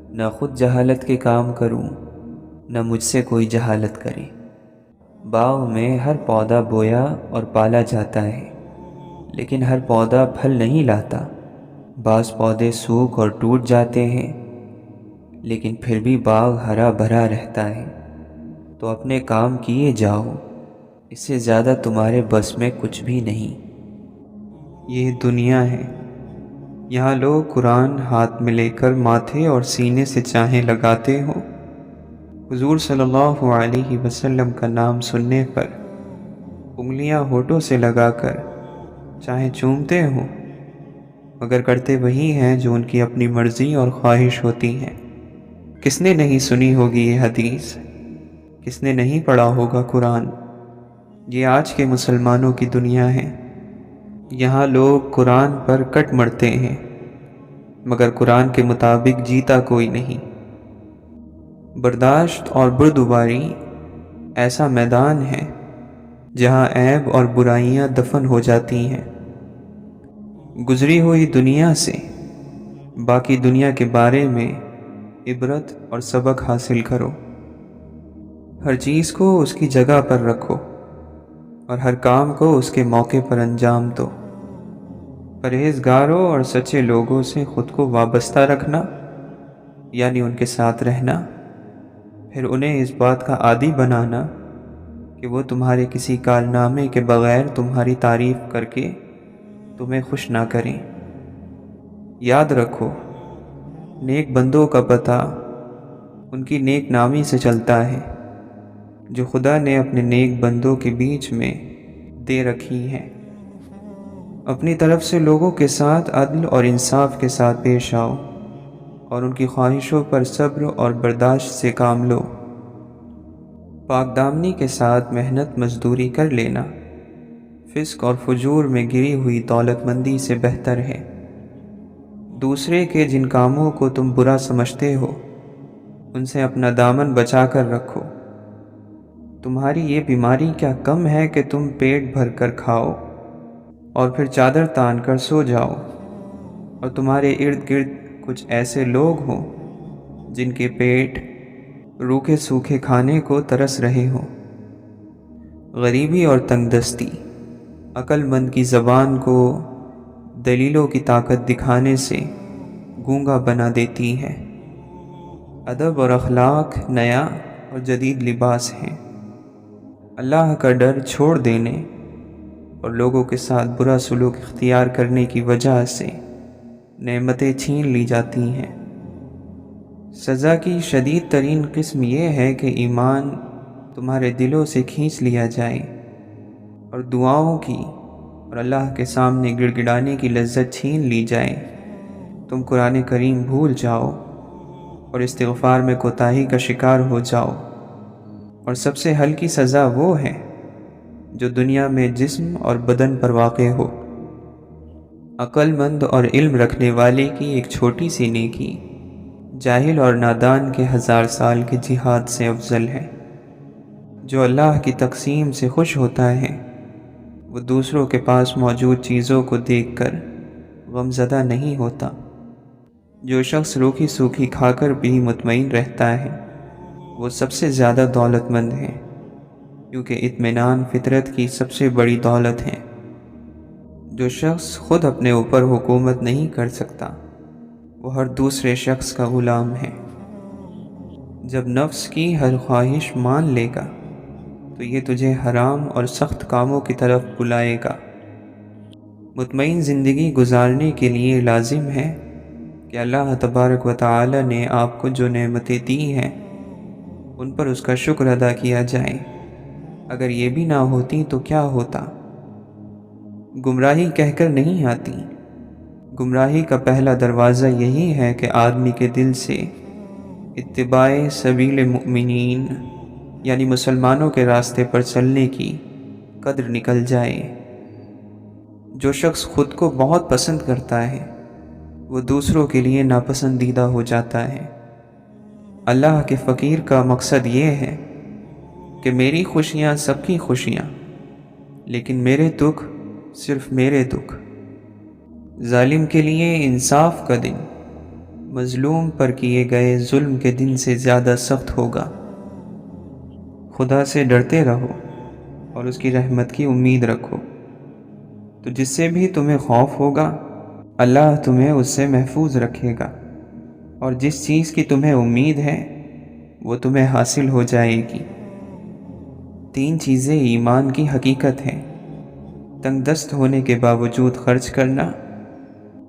نہ خود جہالت کے کام کروں، نہ مجھ سے کوئی جہالت کرے۔ باغ میں ہر پودا بویا اور پالا جاتا ہے، لیکن ہر پودا پھل نہیں لاتا۔ بعض پودے سوکھ اور ٹوٹ جاتے ہیں، لیکن پھر بھی باغ ہرا بھرا رہتا ہے۔ تو اپنے کام کیے جاؤ، اس سے زیادہ تمہارے بس میں کچھ بھی نہیں۔ یہ دنیا ہے، یہاں لوگ قرآن ہاتھ میں لے کر ماتھے اور سینے سے چاہیں لگاتے ہوں، حضور صلی اللہ علیہ وسلم کا نام سننے پر انگلیاں ہونٹوں سے لگا کر چاہیں چومتے ہوں، مگر کرتے وہی ہیں جو ان کی اپنی مرضی اور خواہش ہوتی ہیں۔ کس نے نہیں سنی ہوگی یہ حدیث؟ کس نے نہیں پڑھا ہوگا قرآن؟ یہ آج کے مسلمانوں کی دنیا ہے۔ یہاں لوگ قرآن پر کٹ مرتے ہیں، مگر قرآن کے مطابق جیتا کوئی نہیں۔ برداشت اور بردباری ایسا میدان ہے جہاں عیب اور برائیاں دفن ہو جاتی ہیں۔ گزری ہوئی دنیا سے باقی دنیا کے بارے میں عبرت اور سبق حاصل کرو۔ ہر چیز کو اس کی جگہ پر رکھو اور ہر کام کو اس کے موقع پر انجام دو۔ پرہیزگاروں اور سچے لوگوں سے خود کو وابستہ رکھنا، یعنی ان کے ساتھ رہنا، پھر انہیں اس بات کا عادی بنانا کہ وہ تمہارے کسی کارنامے کے بغیر تمہاری تعریف کر کے تمہیں خوش نہ کریں۔ یاد رکھو، نیک بندوں کا پتہ ان کی نیک نامی سے چلتا ہے جو خدا نے اپنے نیک بندوں کے بیچ میں دے رکھی ہیں۔ اپنی طرف سے لوگوں کے ساتھ عدل اور انصاف کے ساتھ پیش آؤ اور ان کی خواہشوں پر صبر اور برداشت سے کام لو۔ پاک دامنی کے ساتھ محنت مزدوری کر لینا فسق اور فجور میں گری ہوئی دولت مندی سے بہتر ہے۔ دوسرے کے جن کاموں کو تم برا سمجھتے ہو ان سے اپنا دامن بچا کر رکھو۔ تمہاری یہ بیماری کیا کم ہے کہ تم پیٹ بھر کر کھاؤ اور پھر چادر تان کر سو جاؤ، اور تمہارے ارد گرد کچھ ایسے لوگ ہوں جن کے پیٹ روکھے سوکھے کھانے کو ترس رہے ہوں۔ غریبی اور تنگ دستی عقل مند کی زبان کو دلیلوں کی طاقت دکھانے سے گونگا بنا دیتی ہے۔ ادب اور اخلاق نیا اور جدید لباس ہیں۔ اللہ کا ڈر چھوڑ دینے اور لوگوں کے ساتھ برا سلوک اختیار کرنے کی وجہ سے نعمتیں چھین لی جاتی ہیں۔ سزا کی شدید ترین قسم یہ ہے کہ ایمان تمہارے دلوں سے کھینچ لیا جائے اور دعاؤں کی اور اللہ کے سامنے گڑ گڑانے کی لذت چھین لی جائے۔ تم قرآن کریم بھول جاؤ اور استغفار میں کوتاہی کا شکار ہو جاؤ، اور سب سے ہلکی سزا وہ ہے جو دنیا میں جسم اور بدن پر واقع ہو۔ عقل مند اور علم رکھنے والے کی ایک چھوٹی سی نیکی جاہل اور نادان کے 1000 سال کے جہاد سے افضل ہے۔ جو اللہ کی تقسیم سے خوش ہوتا ہے وہ دوسروں کے پاس موجود چیزوں کو دیکھ کر غمزدہ نہیں ہوتا۔ جو شخص روکھی سوکھی کھا کر بھی مطمئن رہتا ہے وہ سب سے زیادہ دولت مند ہے، کیونکہ اطمینان فطرت کی سب سے بڑی دولت ہے۔ جو شخص خود اپنے اوپر حکومت نہیں کر سکتا وہ ہر دوسرے شخص کا غلام ہے۔ جب نفس کی ہر خواہش مان لے گا تو یہ تجھے حرام اور سخت کاموں کی طرف بلائے گا۔ مطمئن زندگی گزارنے کے لیے لازم ہے کہ اللہ تبارک و تعالی نے آپ کو جو نعمتیں دی ہیں ان پر اس کا شکر ادا کیا جائے۔ اگر یہ بھی نہ ہوتی تو کیا ہوتا؟ گمراہی کہہ کر نہیں آتی۔ گمراہی کا پہلا دروازہ یہی ہے کہ آدمی کے دل سے اتباع سبیل مؤمنین یعنی مسلمانوں کے راستے پر چلنے کی قدر نکل جائے۔ جو شخص خود کو بہت پسند کرتا ہے وہ دوسروں کے لیے ناپسندیدہ ہو جاتا ہے۔ اللہ کے فقیر کا مقصد یہ ہے کہ میری خوشیاں سب کی خوشیاں، لیکن میرے دکھ صرف میرے دکھ۔ ظالم کے لیے انصاف کا دن مظلوم پر کیے گئے ظلم کے دن سے زیادہ سخت ہوگا۔ خدا سے ڈرتے رہو اور اس کی رحمت کی امید رکھو، تو جس سے بھی تمہیں خوف ہوگا اللہ تمہیں اس سے محفوظ رکھے گا، اور جس چیز کی تمہیں امید ہے وہ تمہیں حاصل ہو جائے گی۔ 3 چیزیں ایمان کی حقیقت ہیں: تنگ دست ہونے کے باوجود خرچ کرنا،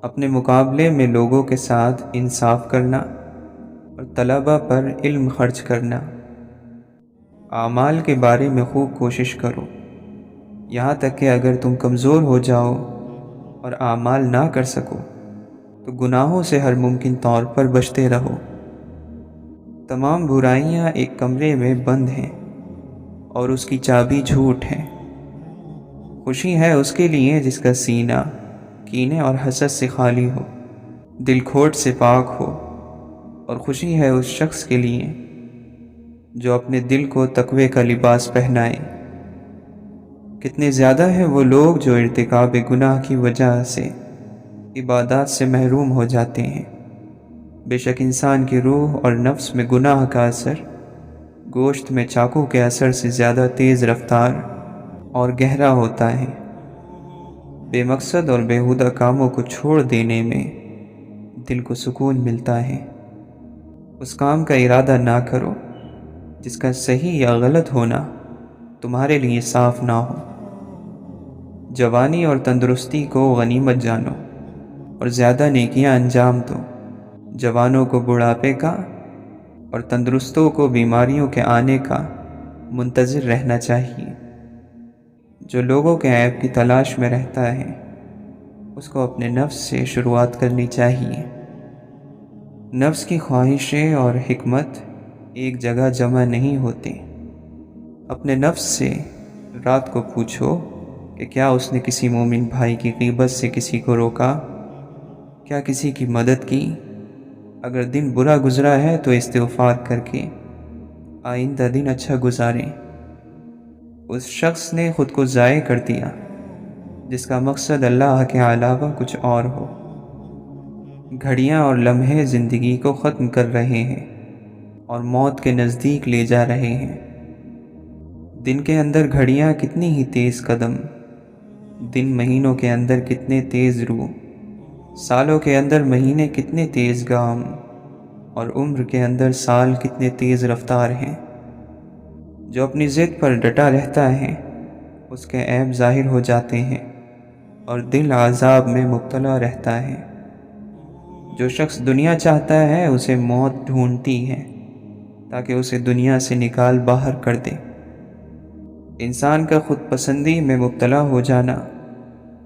اپنے مقابلے میں لوگوں کے ساتھ انصاف کرنا، اور طلباء پر علم خرچ کرنا۔ اعمال کے بارے میں خوب کوشش کرو، یہاں تک کہ اگر تم کمزور ہو جاؤ اور اعمال نہ کر سکو تو گناہوں سے ہر ممکن طور پر بچتے رہو۔ تمام برائیاں ایک کمرے میں بند ہیں اور اس کی چابی جھوٹ ہے۔ خوشی ہے اس کے لیے جس کا سینہ کینے اور حسد سے خالی ہو، دل کھوٹ سے پاک ہو، اور خوشی ہے اس شخص کے لیے جو اپنے دل کو تقوی کا لباس پہنائے۔ کتنے زیادہ ہیں وہ لوگ جو ارتکاب گناہ کی وجہ سے عبادات سے محروم ہو جاتے ہیں۔ بے شک انسان کی روح اور نفس میں گناہ کا اثر گوشت میں چاقو کے اثر سے زیادہ تیز رفتار اور گہرا ہوتا ہے۔ بے مقصد اور بیہودہ کاموں کو چھوڑ دینے میں دل کو سکون ملتا ہے۔ اس کام کا ارادہ نہ کرو جس کا صحیح یا غلط ہونا تمہارے لیے صاف نہ ہو۔ جوانی اور تندرستی کو غنیمت جانو اور زیادہ نیکیاں انجام دو۔ جوانوں کو بڑھاپے کا اور تندرستوں کو بیماریوں کے آنے کا منتظر رہنا چاہیے۔ جو لوگوں کے عیب کی تلاش میں رہتا ہے اس کو اپنے نفس سے شروعات کرنی چاہیے۔ نفس کی خواہشیں اور حکمت ایک جگہ جمع نہیں ہوتے۔ اپنے نفس سے رات کو پوچھو کہ کیا اس نے کسی مومن بھائی کی غیبت سے کسی کو روکا، کیا کسی کی مدد کی؟ اگر دن برا گزرا ہے تو استغفار کر کے آئندہ دن اچھا گزاریں۔ اس شخص نے خود کو ضائع کر دیا جس کا مقصد اللہ کے علاوہ کچھ اور ہو۔ گھڑیاں اور لمحے زندگی کو ختم کر رہے ہیں اور موت کے نزدیک لے جا رہے ہیں۔ دن کے اندر گھڑیاں کتنی ہی تیز قدم، دن مہینوں کے اندر کتنے تیز رو، سالوں کے اندر مہینے کتنے تیز گام، اور عمر کے اندر سال کتنے تیز رفتار ہیں۔ جو اپنی ضد پر ڈٹا رہتا ہے اس کے عیب ظاہر ہو جاتے ہیں اور دل عذاب میں مبتلا رہتا ہے۔ جو شخص دنیا چاہتا ہے اسے موت ڈھونڈتی ہے تاکہ اسے دنیا سے نکال باہر کر دے۔ انسان کا خود پسندی میں مبتلا ہو جانا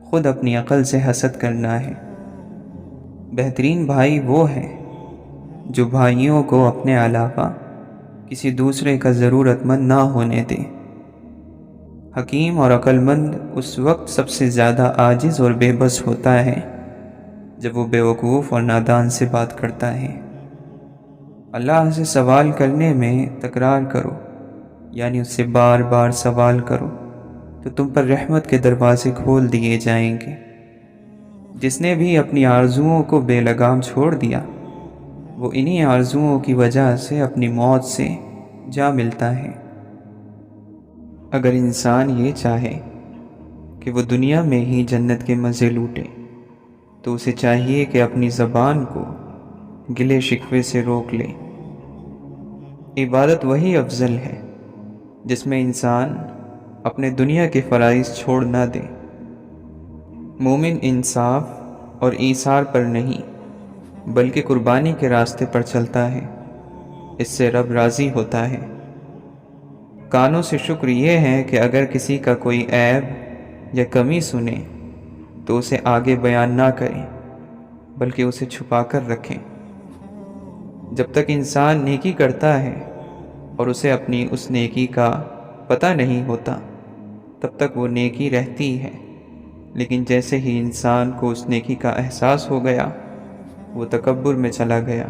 خود اپنی عقل سے حسد کرنا ہے۔ بہترین بھائی وہ ہے جو بھائیوں کو اپنے علاوہ کسی دوسرے کا ضرورت مند نہ ہونے دے۔ حکیم اور عقل مند اس وقت سب سے زیادہ عاجز اور بے بس ہوتا ہے جب وہ بیوقوف اور نادان سے بات کرتا ہے۔ اللہ سے سوال کرنے میں تکرار کرو، یعنی اس سے بار بار سوال کرو تو تم پر رحمت کے دروازے کھول دیے جائیں گے۔ جس نے بھی اپنی آرزوؤں کو بے لگام چھوڑ دیا وہ انہی آرزوؤں کی وجہ سے اپنی موت سے جا ملتا ہے۔ اگر انسان یہ چاہے کہ وہ دنیا میں ہی جنت کے مزے لوٹے تو اسے چاہیے کہ اپنی زبان کو گلے شکوے سے روک لے۔ عبادت وہی افضل ہے جس میں انسان اپنے دنیا کے فرائض چھوڑ نہ دے۔ مومن انصاف اور ایثار پر نہیں بلکہ قربانی کے راستے پر چلتا ہے، اس سے رب راضی ہوتا ہے۔ کانوں سے شکر یہ ہے کہ اگر کسی کا کوئی عیب یا کمی سنے تو اسے آگے بیان نہ کریں بلکہ اسے چھپا کر رکھیں۔ جب تک انسان نیکی کرتا ہے اور اسے اپنی اس نیکی کا پتہ نہیں ہوتا تب تک وہ نیکی رہتی ہے، لیکن جیسے ہی انسان کو اس نیکی کا احساس ہو گیا وہ تکبر میں چلا گیا۔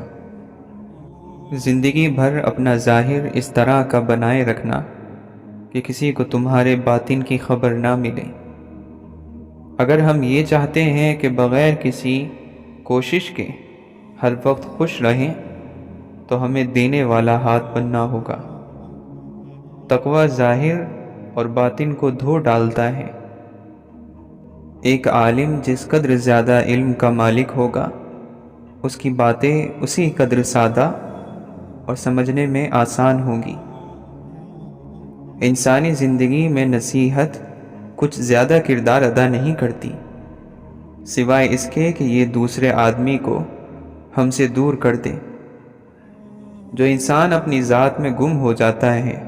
زندگی بھر اپنا ظاہر اس طرح کا بنائے رکھنا کہ کسی کو تمہارے باطن کی خبر نہ ملے۔ اگر ہم یہ چاہتے ہیں کہ بغیر کسی کوشش کے ہر وقت خوش رہیں تو ہمیں دینے والا ہاتھ بننا ہوگا۔ تقوی ظاہر اور باطن کو دھو ڈالتا ہے۔ ایک عالم جس قدر زیادہ علم کا مالک ہوگا اس کی باتیں اسی قدر سادہ اور سمجھنے میں آسان ہوں گی۔ انسانی زندگی میں نصیحت کچھ زیادہ کردار ادا نہیں کرتی سوائے اس کے کہ یہ دوسرے آدمی کو ہم سے دور کر دے۔ جو انسان اپنی ذات میں گم ہو جاتا ہے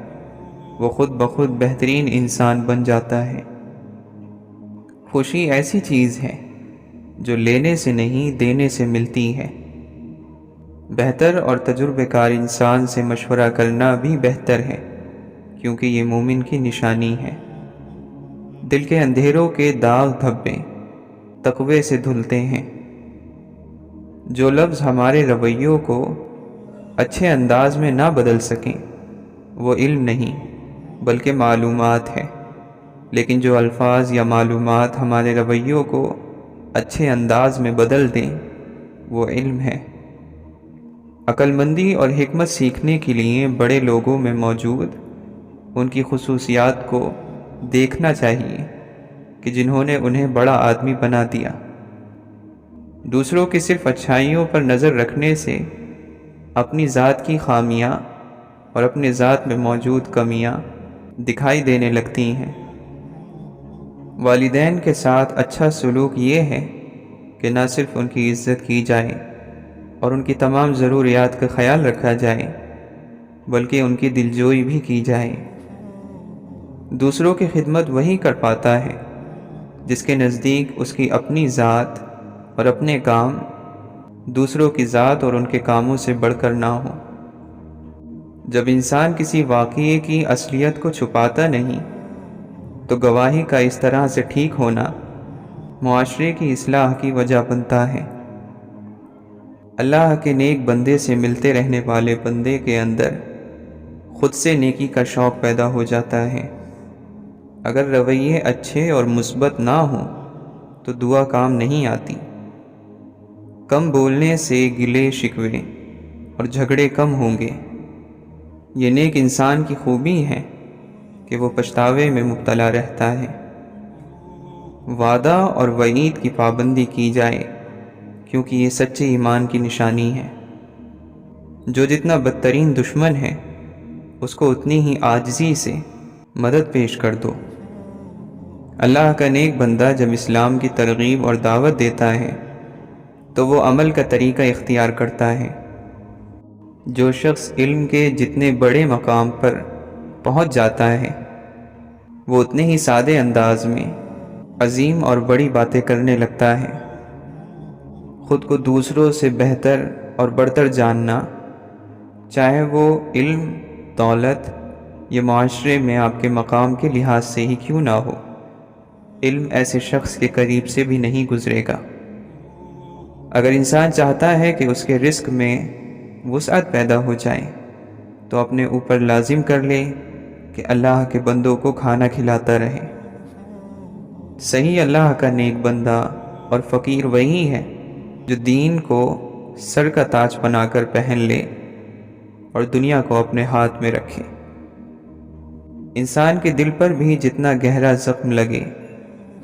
وہ خود بخود بہترین انسان بن جاتا ہے۔ خوشی ایسی چیز ہے جو لینے سے نہیں دینے سے ملتی ہے۔ بہتر اور تجربہ کار انسان سے مشورہ کرنا بھی بہتر ہے کیونکہ یہ مومن کی نشانی ہے۔ دل کے اندھیروں کے داغ دھبے تقوی سے دھلتے ہیں۔ جو لفظ ہمارے رویوں کو اچھے انداز میں نہ بدل سکیں وہ علم نہیں بلکہ معلومات ہے، لیکن جو الفاظ یا معلومات ہمارے رویوں کو اچھے انداز میں بدل دیں وہ علم ہے۔ عقل مندی اور حکمت سیکھنے کے لیے بڑے لوگوں میں موجود ان کی خصوصیات کو دیکھنا چاہیے کہ جنہوں نے انہیں بڑا آدمی بنا دیا۔ دوسروں کی صرف اچھائیوں پر نظر رکھنے سے اپنی ذات کی خامیاں اور اپنے ذات میں موجود کمیاں دکھائی دینے لگتی ہیں۔ والدین کے ساتھ اچھا سلوک یہ ہے کہ نہ صرف ان کی عزت کی جائے اور ان کی تمام ضروریات کا خیال رکھا جائے بلکہ ان کی دلجوئی بھی کی جائے۔ دوسروں کی خدمت وہی کر پاتا ہے جس کے نزدیک اس کی اپنی ذات اور اپنے کام دوسروں کی ذات اور ان کے کاموں سے بڑھ کر نہ ہو۔ جب انسان کسی واقعے کی اصلیت کو چھپاتا نہیں تو گواہی کا اس طرح سے ٹھیک ہونا معاشرے کی اصلاح کی وجہ بنتا ہے۔ اللہ کے نیک بندے سے ملتے رہنے والے بندے کے اندر خود سے نیکی کا شوق پیدا ہو جاتا ہے۔ اگر رویے اچھے اور مثبت نہ ہوں تو دعا کام نہیں آتی۔ کم بولنے سے گلے شکوے اور جھگڑے کم ہوں گے۔ یہ نیک انسان کی خوبی ہے کہ وہ پچھتاوے میں مبتلا رہتا ہے۔ وعدہ اور وعید کی پابندی کی جائے کیونکہ یہ سچے ایمان کی نشانی ہے۔ جو جتنا بدترین دشمن ہے اس کو اتنی ہی عاجزی سے مدد پیش کر دو۔ اللہ کا نیک بندہ جب اسلام کی ترغیب اور دعوت دیتا ہے تو وہ عمل کا طریقہ اختیار کرتا ہے۔ جو شخص علم کے جتنے بڑے مقام پر پہنچ جاتا ہے وہ اتنے ہی سادے انداز میں عظیم اور بڑی باتیں کرنے لگتا ہے۔ خود کو دوسروں سے بہتر اور برتر جاننا، چاہے وہ علم، دولت یا معاشرے میں آپ کے مقام کے لحاظ سے ہی کیوں نہ ہو، علم ایسے شخص کے قریب سے بھی نہیں گزرے گا۔ اگر انسان چاہتا ہے کہ اس کے رزق میں وسعت پیدا ہو جائے تو اپنے اوپر لازم کر لے کہ اللہ کے بندوں کو کھانا کھلاتا رہے۔ صحیح اللہ کا نیک بندہ اور فقیر وہی ہے جو دین کو سر کا تاج بنا کر پہن لے اور دنیا کو اپنے ہاتھ میں رکھے۔ انسان کے دل پر بھی جتنا گہرا زخم لگے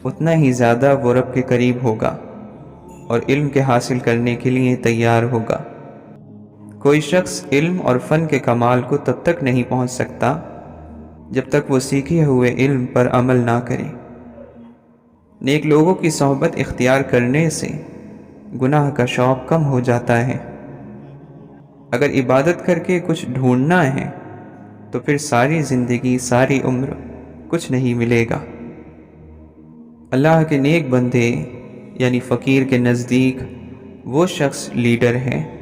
اتنا ہی زیادہ وہ رب کے قریب ہوگا اور علم کے حاصل کرنے کے لیے تیار ہوگا۔ کوئی شخص علم اور فن کے کمال کو تب تک نہیں پہنچ سکتا جب تک وہ سیکھے ہوئے علم پر عمل نہ کرے۔ نیک لوگوں کی صحبت اختیار کرنے سے گناہ کا شوق کم ہو جاتا ہے۔ اگر عبادت کر کے کچھ ڈھونڈنا ہے تو پھر ساری زندگی، ساری عمر کچھ نہیں ملے گا۔ اللہ کے نیک بندے یعنی فقیر کے نزدیک وہ شخص لیڈر ہے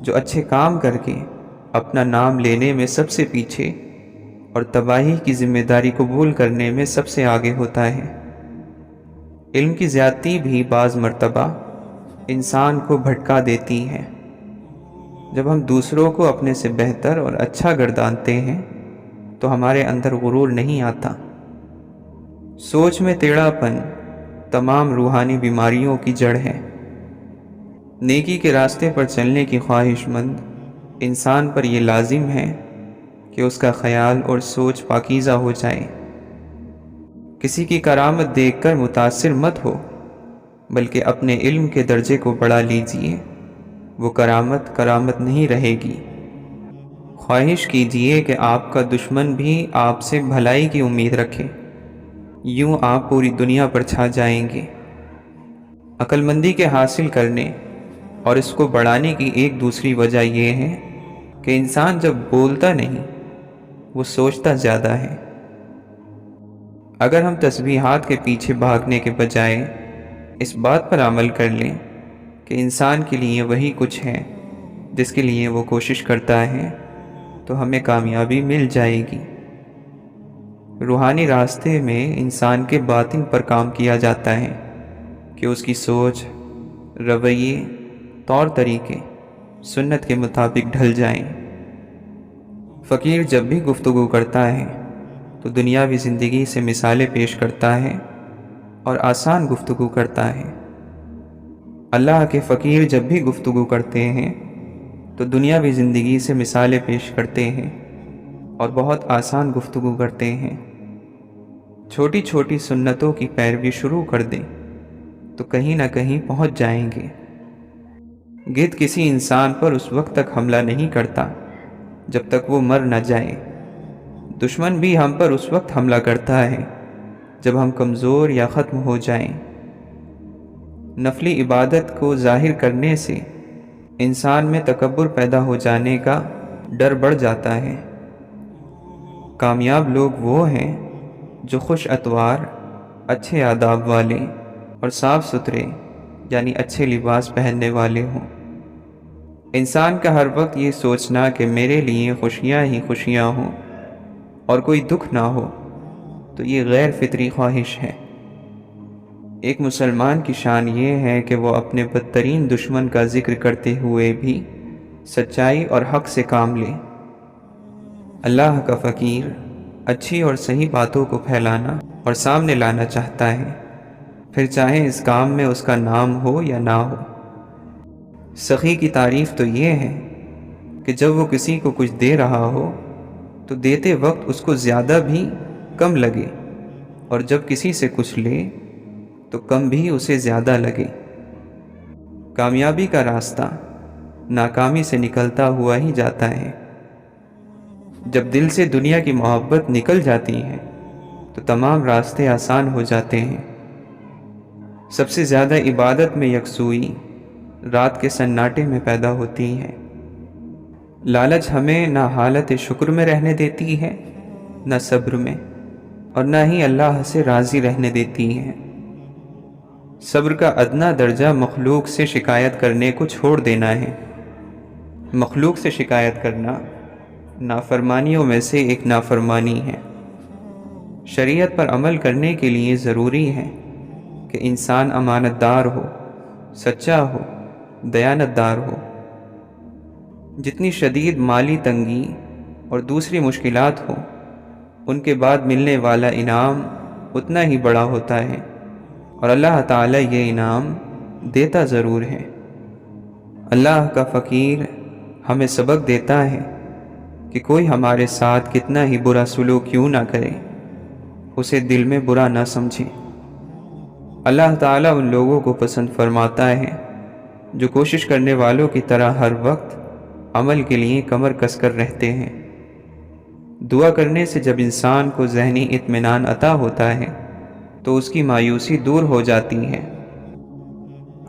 جو اچھے کام کر کے اپنا نام لینے میں سب سے پیچھے اور تباہی کی ذمہ داری قبول کرنے میں سب سے آگے ہوتا ہے۔ علم کی زیادتی بھی بعض مرتبہ انسان کو بھٹکا دیتی ہے۔ جب ہم دوسروں کو اپنے سے بہتر اور اچھا گردانتے ہیں تو ہمارے اندر غرور نہیں آتا۔ سوچ میں ٹیڑھا پن تمام روحانی بیماریوں کی جڑ ہے۔ نیکی کے راستے پر چلنے کی خواہش مند انسان پر یہ لازم ہے کہ اس کا خیال اور سوچ پاکیزہ ہو جائے۔ کسی کی کرامت دیکھ کر متاثر مت ہو بلکہ اپنے علم کے درجے کو بڑھا لیجئے۔ وہ کرامت کرامت نہیں رہے گی۔ خواہش کیجئے کہ آپ کا دشمن بھی آپ سے بھلائی کی امید رکھے، یوں آپ پوری دنیا پر چھا جائیں گے۔ عقل مندی کے حاصل کرنے اور اس کو بڑھانے کی ایک دوسری وجہ یہ ہے کہ انسان جب بولتا نہیں وہ سوچتا زیادہ ہے۔ اگر ہم تسبیحات کے پیچھے بھاگنے کے بجائے اس بات پر عمل کر لیں کہ انسان کے لیے وہی کچھ ہے جس کے لیے وہ کوشش کرتا ہے تو ہمیں کامیابی مل جائے گی۔ روحانی راستے میں انسان کے باطن پر کام کیا جاتا ہے کہ اس کی سوچ، رویے، طور طریقے سنت کے مطابق ڈھل جائیں۔ فقیر جب بھی گفتگو کرتا ہے تو دنیاوی زندگی سے مثالیں پیش کرتا ہے اور آسان گفتگو کرتا ہے۔ اللہ کے فقیر جب بھی گفتگو کرتے ہیں تو دنیاوی زندگی سے مثالیں پیش کرتے ہیں اور بہت آسان گفتگو کرتے ہیں۔ چھوٹی چھوٹی سنتوں کی پیروی شروع کر دیں تو کہیں نہ کہیں پہنچ جائیں گے۔ گدھ کسی انسان پر اس وقت تک حملہ نہیں کرتا جب تک وہ مر نہ جائے۔ دشمن بھی ہم پر اس وقت حملہ کرتا ہے جب ہم کمزور یا ختم ہو جائیں۔ نفلی عبادت کو ظاہر کرنے سے انسان میں تکبر پیدا ہو جانے کا ڈر بڑھ جاتا ہے۔ کامیاب لوگ وہ ہیں جو خوش اتوار اچھے آداب والے اور صاف ستھرے یعنی اچھے لباس پہننے والے ہوں۔ انسان کا ہر وقت یہ سوچنا کہ میرے لیے خوشیاں ہی خوشیاں ہوں اور کوئی دکھ نہ ہو، تو یہ غیر فطری خواہش ہے۔ ایک مسلمان کی شان یہ ہے کہ وہ اپنے بدترین دشمن کا ذکر کرتے ہوئے بھی سچائی اور حق سے کام لے۔ اللہ کا فقیر اچھی اور صحیح باتوں کو پھیلانا اور سامنے لانا چاہتا ہے، پھر چاہے اس کام میں اس کا نام ہو یا نہ ہو۔ سخی کی تعریف تو یہ ہے کہ جب وہ کسی کو کچھ دے رہا ہو تو دیتے وقت اس کو زیادہ بھی کم لگے، اور جب کسی سے کچھ لے تو کم بھی اسے زیادہ لگے۔ کامیابی کا راستہ ناکامی سے نکلتا ہوا ہی جاتا ہے۔ جب دل سے دنیا کی محبت نکل جاتی ہے تو تمام راستے آسان ہو جاتے ہیں۔ سب سے زیادہ عبادت میں یکسوئی رات کے سناٹے میں پیدا ہوتی ہے۔ لالچ ہمیں نہ حالت شکر میں رہنے دیتی ہے، نہ صبر میں، اور نہ ہی اللہ سے راضی رہنے دیتی ہے۔ صبر کا ادنا درجہ مخلوق سے شکایت کرنے کو چھوڑ دینا ہے۔ مخلوق سے شکایت کرنا نافرمانیوں میں سے ایک نافرمانی ہے۔ شریعت پر عمل کرنے کے لیے ضروری ہے کہ انسان امانت دار ہو، سچا ہو، دیانت دار ہو۔ جتنی شدید مالی تنگی اور دوسری مشکلات ہوں، ان کے بعد ملنے والا انعام اتنا ہی بڑا ہوتا ہے، اور اللہ تعالیٰ یہ انعام دیتا ضرور ہے۔ اللہ کا فقیر ہمیں سبق دیتا ہے کہ کوئی ہمارے ساتھ کتنا ہی برا سلوک کیوں نہ کرے، اسے دل میں برا نہ سمجھے۔ اللہ تعالیٰ ان لوگوں کو پسند فرماتا ہے جو کوشش کرنے والوں کی طرح ہر وقت عمل کے لیے کمر کس کر رہتے ہیں۔ دعا کرنے سے جب انسان کو ذہنی اطمینان عطا ہوتا ہے تو اس کی مایوسی دور ہو جاتی ہے۔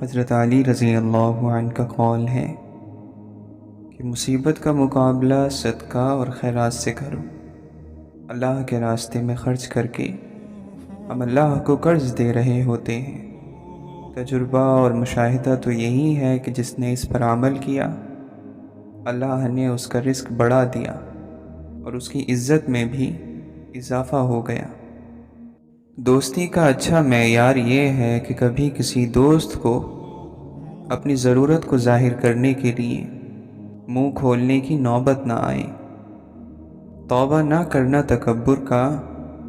حضرت علی رضی اللہ عنہ کا قول ہے کہ مصیبت کا مقابلہ صدقہ اور خیرات سے کرو۔ اللہ کے راستے میں خرچ کر کے ہم اللہ کو قرض دے رہے ہوتے ہیں۔ تجربہ اور مشاہدہ تو یہی ہے کہ جس نے اس پر عمل کیا، اللہ نے اس کا رزق بڑھا دیا اور اس کی عزت میں بھی اضافہ ہو گیا۔ دوستی کا اچھا معیار یہ ہے کہ کبھی کسی دوست کو اپنی ضرورت کو ظاہر کرنے کے لیے منہ کھولنے کی نوبت نہ آئے۔ توبہ نہ کرنا تکبر کا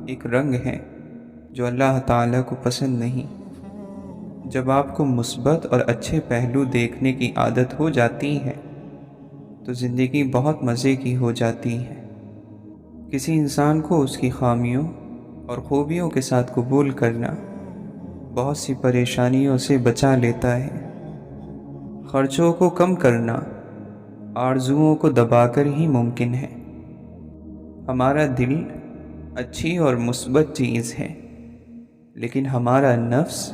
ایک رنگ ہے جو اللہ تعالیٰ کو پسند نہیں۔ جب آپ کو مثبت اور اچھے پہلو دیکھنے کی عادت ہو جاتی ہے تو زندگی بہت مزے کی ہو جاتی ہے۔ کسی انسان کو اس کی خامیوں اور خوبیوں کے ساتھ قبول کرنا بہت سی پریشانیوں سے بچا لیتا ہے۔ خرچوں کو کم کرنا آرزوؤں کو دبا کر ہی ممکن ہے۔ ہمارا دل اچھی اور مثبت چیز ہے، لیکن ہمارا نفس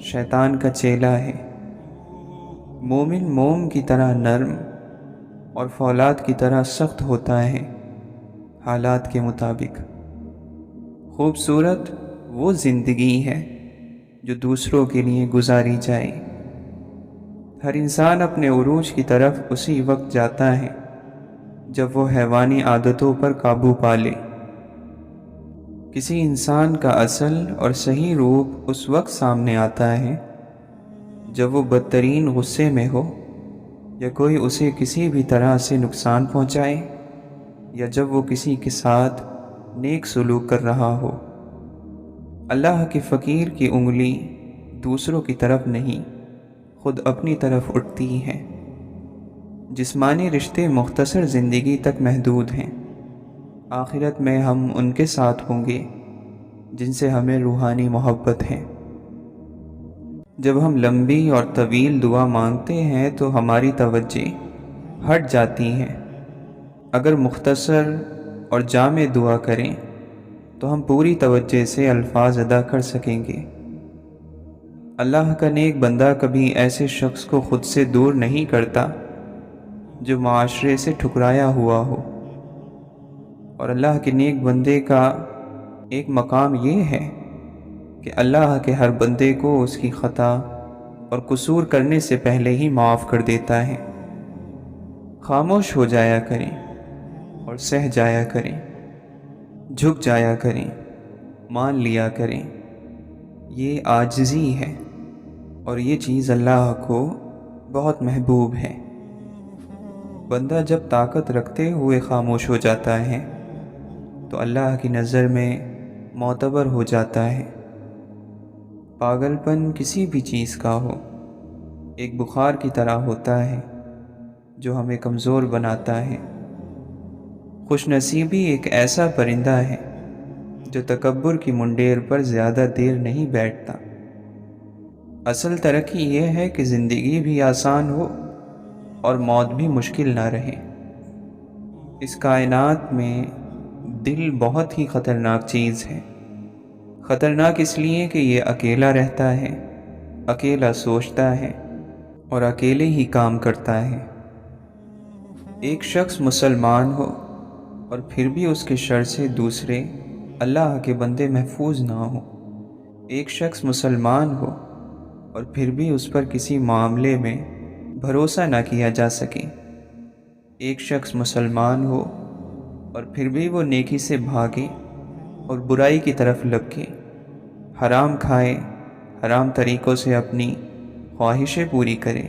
شیطان کا چیلا ہے۔ مومن موم کی طرح نرم اور فولاد کی طرح سخت ہوتا ہے، حالات کے مطابق۔ خوبصورت وہ زندگی ہے جو دوسروں کے لیے گزاری جائے۔ ہر انسان اپنے عروج کی طرف اسی وقت جاتا ہے جب وہ حیوانی عادتوں پر قابو پا لے۔ کسی انسان کا اصل اور صحیح روپ اس وقت سامنے آتا ہے جب وہ بدترین غصے میں ہو، یا کوئی اسے کسی بھی طرح سے نقصان پہنچائے، یا جب وہ کسی کے ساتھ نیک سلوک کر رہا ہو۔ اللہ کے فقیر کی انگلی دوسروں کی طرف نہیں، خود اپنی طرف اٹھتی ہے۔ جسمانی رشتے مختصر زندگی تک محدود ہیں، آخرت میں ہم ان کے ساتھ ہوں گے جن سے ہمیں روحانی محبت ہے۔ جب ہم لمبی اور طویل دعا مانگتے ہیں تو ہماری توجہ ہٹ جاتی ہے۔ اگر مختصر اور جامع دعا کریں تو ہم پوری توجہ سے الفاظ ادا کر سکیں گے۔ اللہ کا نیک بندہ کبھی ایسے شخص کو خود سے دور نہیں کرتا جو معاشرے سے ٹھکرایا ہوا ہو، اور اللہ کے نیک بندے کا ایک مقام یہ ہے کہ اللہ کے ہر بندے کو اس کی خطا اور قصور کرنے سے پہلے ہی معاف کر دیتا ہے۔ خاموش ہو جایا کریں اور سہ جایا کریں، جھک جایا کریں، مان لیا کریں۔ یہ عاجزی ہے اور یہ چیز اللہ کو بہت محبوب ہے۔ بندہ جب طاقت رکھتے ہوئے خاموش ہو جاتا ہے تو اللہ کی نظر میں معتبر ہو جاتا ہے۔ پاگل پن کسی بھی چیز کا ہو ایک بخار کی طرح ہوتا ہے جو ہمیں کمزور بناتا ہے۔ خوش نصیبی ایک ایسا پرندہ ہے جو تکبر کی منڈیر پر زیادہ دیر نہیں بیٹھتا۔ اصل ترقی یہ ہے کہ زندگی بھی آسان ہو اور موت بھی مشکل نہ رہے۔ اس کائنات میں دل بہت ہی خطرناک چیز ہے۔ خطرناک اس لیے کہ یہ اکیلا رہتا ہے، اکیلا سوچتا ہے اور اکیلے ہی کام کرتا ہے۔ ایک شخص مسلمان ہو اور پھر بھی اس کے شر سے دوسرے اللہ کے بندے محفوظ نہ ہوں۔ ایک شخص مسلمان ہو اور پھر بھی اس پر کسی معاملے میں بھروسہ نہ کیا جا سکے۔ ایک شخص مسلمان ہو اور پھر بھی وہ نیکی سے بھاگے اور برائی کی طرف لپکے، حرام کھائے، حرام طریقوں سے اپنی خواہشیں پوری کرے،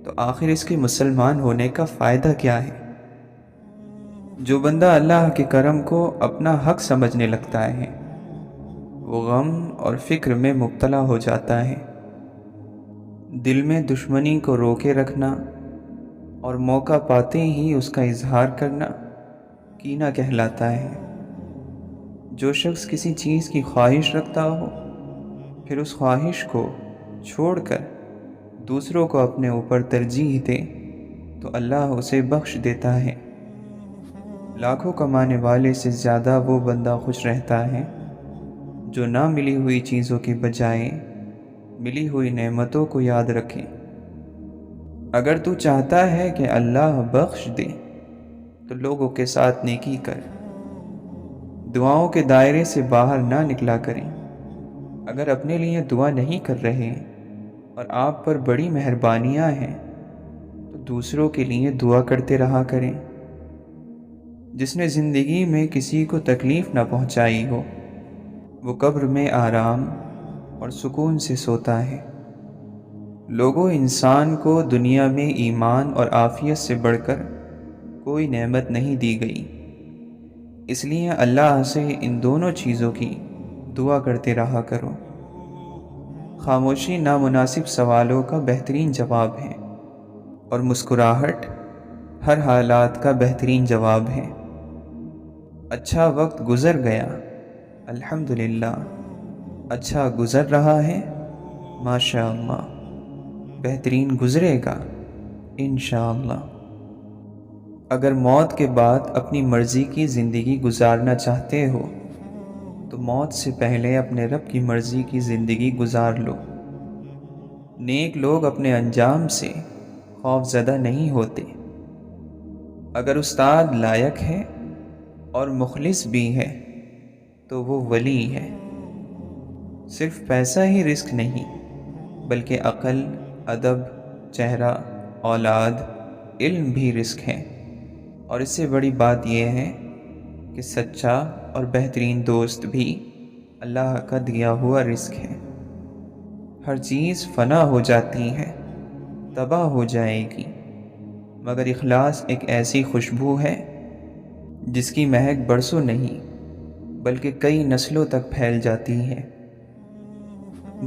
تو آخر اس کے مسلمان ہونے کا فائدہ کیا ہے؟ جو بندہ اللہ کے کرم کو اپنا حق سمجھنے لگتا ہے وہ غم اور فکر میں مبتلا ہو جاتا ہے۔ دل میں دشمنی کو روکے رکھنا اور موقع پاتے ہی اس کا اظہار کرنا کینہ کہلاتا ہے۔ جو شخص کسی چیز کی خواہش رکھتا ہو پھر اس خواہش کو چھوڑ کر دوسروں کو اپنے اوپر ترجیح دے تو اللہ اسے بخش دیتا ہے۔ لاکھوں کمانے والے سے زیادہ وہ بندہ خوش رہتا ہے جو نہ ملی ہوئی چیزوں کے بجائے ملی ہوئی نعمتوں کو یاد رکھے۔ اگر تو چاہتا ہے کہ اللہ بخش دے تو لوگوں کے ساتھ نیکی کر، دعاؤں کے دائرے سے باہر نہ نکلا کریں۔ اگر اپنے لیے دعا نہیں کر رہے اور آپ پر بڑی مہربانیاں ہیں تو دوسروں کے لیے دعا کرتے رہا کریں۔ جس نے زندگی میں کسی کو تکلیف نہ پہنچائی ہو وہ قبر میں آرام اور سکون سے سوتا ہے۔ لوگوں، انسان کو دنیا میں ایمان اور عافیت سے بڑھ کر کوئی نعمت نہیں دی گئی، اس لیے اللہ سے ان دونوں چیزوں کی دعا کرتے رہا کرو۔ خاموشی نامناسب سوالوں کا بہترین جواب ہے اور مسکراہٹ ہر حالات کا بہترین جواب ہے۔ اچھا وقت گزر گیا الحمدللہ، اچھا گزر رہا ہے ماشاءاللہ، بہترین گزرے گا انشاءاللہ۔ اگر موت کے بعد اپنی مرضی کی زندگی گزارنا چاہتے ہو تو موت سے پہلے اپنے رب کی مرضی کی زندگی گزار لو۔ نیک لوگ اپنے انجام سے خوف زدہ نہیں ہوتے۔ اگر استاد لائق ہے اور مخلص بھی ہے تو وہ ولی ہے۔ صرف پیسہ ہی رزق نہیں بلکہ عقل، ادب، چہرہ، اولاد، علم بھی رزق ہے۔ اور اس سے بڑی بات یہ ہے کہ سچا اور بہترین دوست بھی اللہ کا دیا ہوا رزق ہے۔ ہر چیز فنا ہو جاتی ہے، تباہ ہو جائے گی، مگر اخلاص ایک ایسی خوشبو ہے جس کی مہک برسوں نہیں بلکہ کئی نسلوں تک پھیل جاتی ہے۔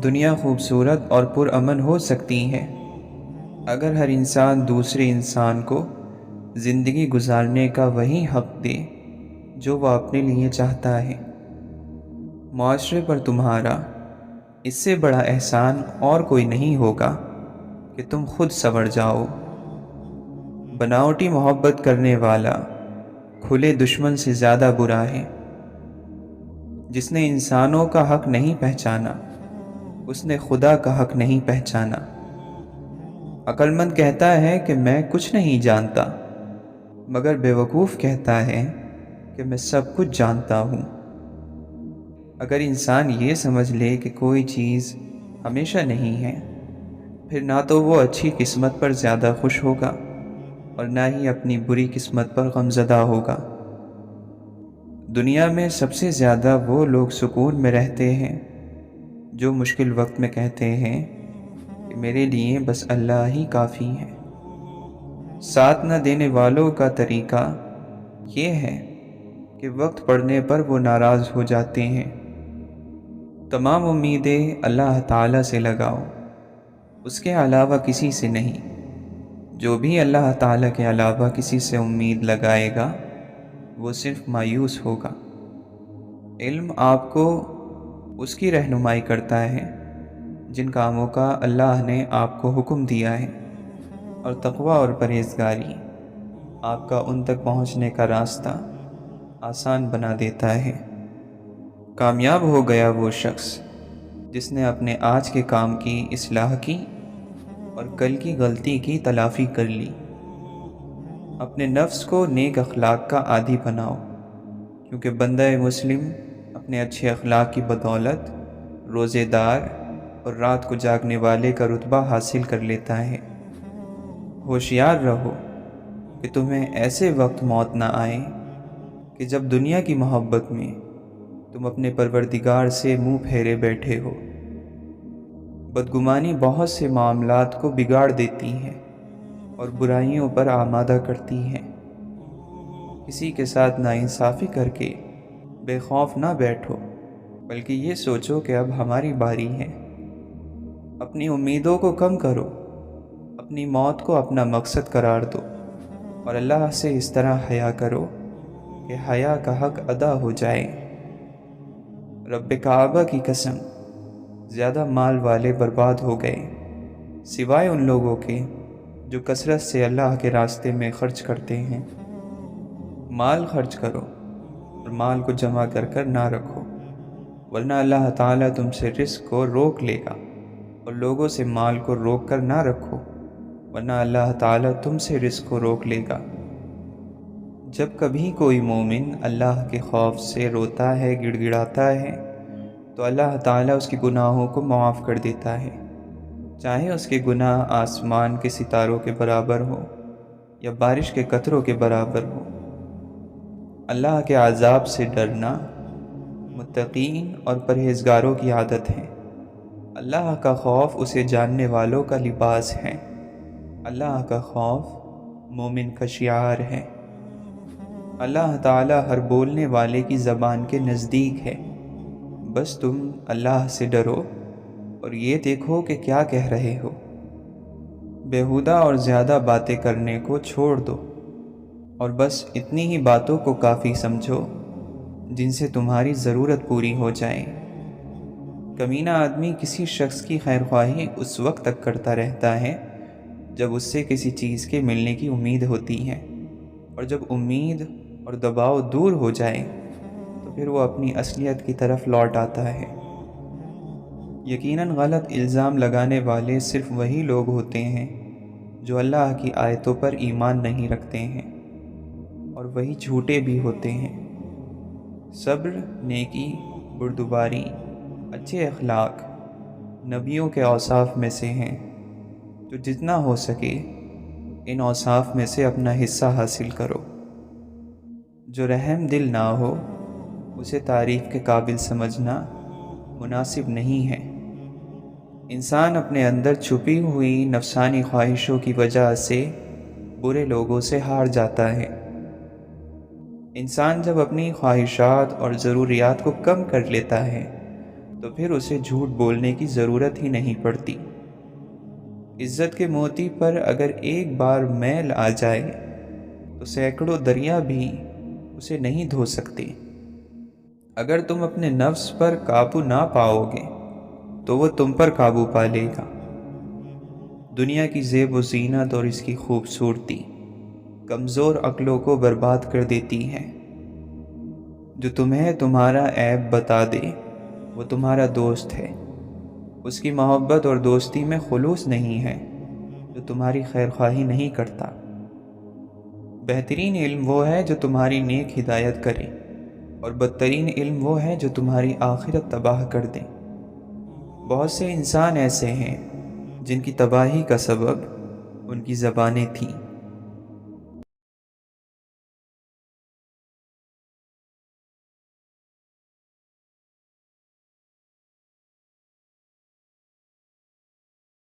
دنیا خوبصورت اور پرامن ہو سکتی ہے اگر ہر انسان دوسرے انسان کو زندگی گزارنے کا وہی حق دے جو وہ اپنے لیے چاہتا ہے۔ معاشرے پر تمہارا اس سے بڑا احسان اور کوئی نہیں ہوگا کہ تم خود سنور جاؤ۔ بناوٹی محبت کرنے والا کھلے دشمن سے زیادہ برا ہے۔ جس نے انسانوں کا حق نہیں پہچانا اس نے خدا کا حق نہیں پہچانا۔ عقل مند کہتا ہے کہ میں کچھ نہیں جانتا، مگر بیوقوف کہتا ہے کہ میں سب کچھ جانتا ہوں۔ اگر انسان یہ سمجھ لے کہ کوئی چیز ہمیشہ نہیں ہے، پھر نہ تو وہ اچھی قسمت پر زیادہ خوش ہوگا اور نہ ہی اپنی بری قسمت پر غمزدہ ہوگا۔ دنیا میں سب سے زیادہ وہ لوگ سکون میں رہتے ہیں جو مشکل وقت میں کہتے ہیں کہ میرے لیے بس اللہ ہی کافی ہے۔ ساتھ نہ دینے والوں کا طریقہ یہ ہے کہ وقت پڑنے پر وہ ناراض ہو جاتے ہیں۔ تمام امیدیں اللہ تعالیٰ سے لگاؤ، اس کے علاوہ کسی سے نہیں۔ جو بھی اللہ تعالیٰ کے علاوہ کسی سے امید لگائے گا وہ صرف مایوس ہوگا۔ علم آپ کو اس کی رہنمائی کرتا ہے جن کاموں کا اللہ نے آپ کو حکم دیا ہے، اور تقوی اور پرہیزگاری آپ کا ان تک پہنچنے کا راستہ آسان بنا دیتا ہے۔ کامیاب ہو گیا وہ شخص جس نے اپنے آج کے کام کی اصلاح کی اور کل کی غلطی کی تلافی کر لی۔ اپنے نفس کو نیک اخلاق کا عادی بناؤ، کیونکہ بندہ مسلم اپنے اچھے اخلاق کی بدولت روزے دار اور رات کو جاگنے والے کا رتبہ حاصل کر لیتا ہے۔ ہوشیار رہو کہ تمہیں ایسے وقت موت نہ آئے کہ جب دنیا کی محبت میں تم اپنے پروردگار سے منہ پھیرے بیٹھے ہو۔ بدگمانی بہت سے معاملات کو بگاڑ دیتی ہے اور برائیوں پر آمادہ کرتی ہے۔ کسی کے ساتھ ناانصافی کر کے بے خوف نہ بیٹھو، بلکہ یہ سوچو کہ اب ہماری باری ہے۔ اپنی امیدوں کو کم کرو، اپنی موت کو اپنا مقصد قرار دو، اور اللہ سے اس طرح حیا کرو کہ حیا کا حق ادا ہو جائے۔ رب کعبہ کی قسم، زیادہ مال والے برباد ہو گئے سوائے ان لوگوں کے جو کثرت سے اللہ کے راستے میں خرچ کرتے ہیں۔ مال خرچ کرو اور مال کو جمع کر کر نہ رکھو، ورنہ اللہ تعالیٰ تم سے رزق کو روک لے گا، اور لوگوں سے مال کو روک کر نہ رکھو، ورنہ اللہ تعالیٰ تم سے رزق کو روک لے گا۔ جب کبھی کوئی مومن اللہ کے خوف سے روتا ہے، گڑ گڑاتا ہے، تو اللہ تعالیٰ اس کے گناہوں کو معاف کر دیتا ہے، چاہے اس کے گناہ آسمان کے ستاروں کے برابر ہو یا بارش کے قطروں کے برابر ہو۔ اللہ کے عذاب سے ڈرنا متقین اور پرہیزگاروں کی عادت ہے۔ اللہ کا خوف اسے جاننے والوں کا لباس ہے۔ اللہ کا خوف مومن کا شعار ہے۔ اللہ تعالیٰ ہر بولنے والے کی زبان کے نزدیک ہے، بس تم اللہ سے ڈرو اور یہ دیکھو کہ کیا کہہ رہے ہو۔ بیہودہ اور زیادہ باتیں کرنے کو چھوڑ دو اور بس اتنی ہی باتوں کو کافی سمجھو جن سے تمہاری ضرورت پوری ہو جائے۔ کمینہ آدمی کسی شخص کی خیرخواہی اس وقت تک کرتا رہتا ہے جب اس سے کسی چیز کے ملنے کی امید ہوتی ہے، اور جب امید اور دباؤ دور ہو جائے تو پھر وہ اپنی اصلیت کی طرف لوٹ آتا ہے۔ یقیناً غلط الزام لگانے والے صرف وہی لوگ ہوتے ہیں جو اللہ کی آیتوں پر ایمان نہیں رکھتے ہیں، اور وہی جھوٹے بھی ہوتے ہیں۔ صبر، نیکی، بردباری، اچھے اخلاق نبیوں کے اوصاف میں سے ہیں، تو جتنا ہو سکے ان اوصاف میں سے اپنا حصہ حاصل کرو۔ جو رحم دل نہ ہو اسے تعریف کے قابل سمجھنا مناسب نہیں ہے۔ انسان اپنے اندر چھپی ہوئی نفسانی خواہشوں کی وجہ سے برے لوگوں سے ہار جاتا ہے۔ انسان جب اپنی خواہشات اور ضروریات کو کم کر لیتا ہے تو پھر اسے جھوٹ بولنے کی ضرورت ہی نہیں پڑتی۔ عزت کے موتی پر اگر ایک بار میل آ جائے تو سینکڑوں دریا بھی اسے نہیں دھو سکتے۔ اگر تم اپنے نفس پر قابو نہ پاؤ گے تو وہ تم پر قابو پا لے گا۔ دنیا کی زیب و زینت اور اس کی خوبصورتی کمزور عقلوں کو برباد کر دیتی ہے۔ جو تمہیں تمہارا عیب بتا دے وہ تمہارا دوست ہے۔ اس کی محبت اور دوستی میں خلوص نہیں ہے جو تمہاری خیرخواہی نہیں کرتا۔ بہترین علم وہ ہے جو تمہاری نیک ہدایت کرے، اور بدترین علم وہ ہے جو تمہاری آخرت تباہ کر دیں۔ بہت سے انسان ایسے ہیں جن کی تباہی کا سبب ان کی زبانیں تھیں۔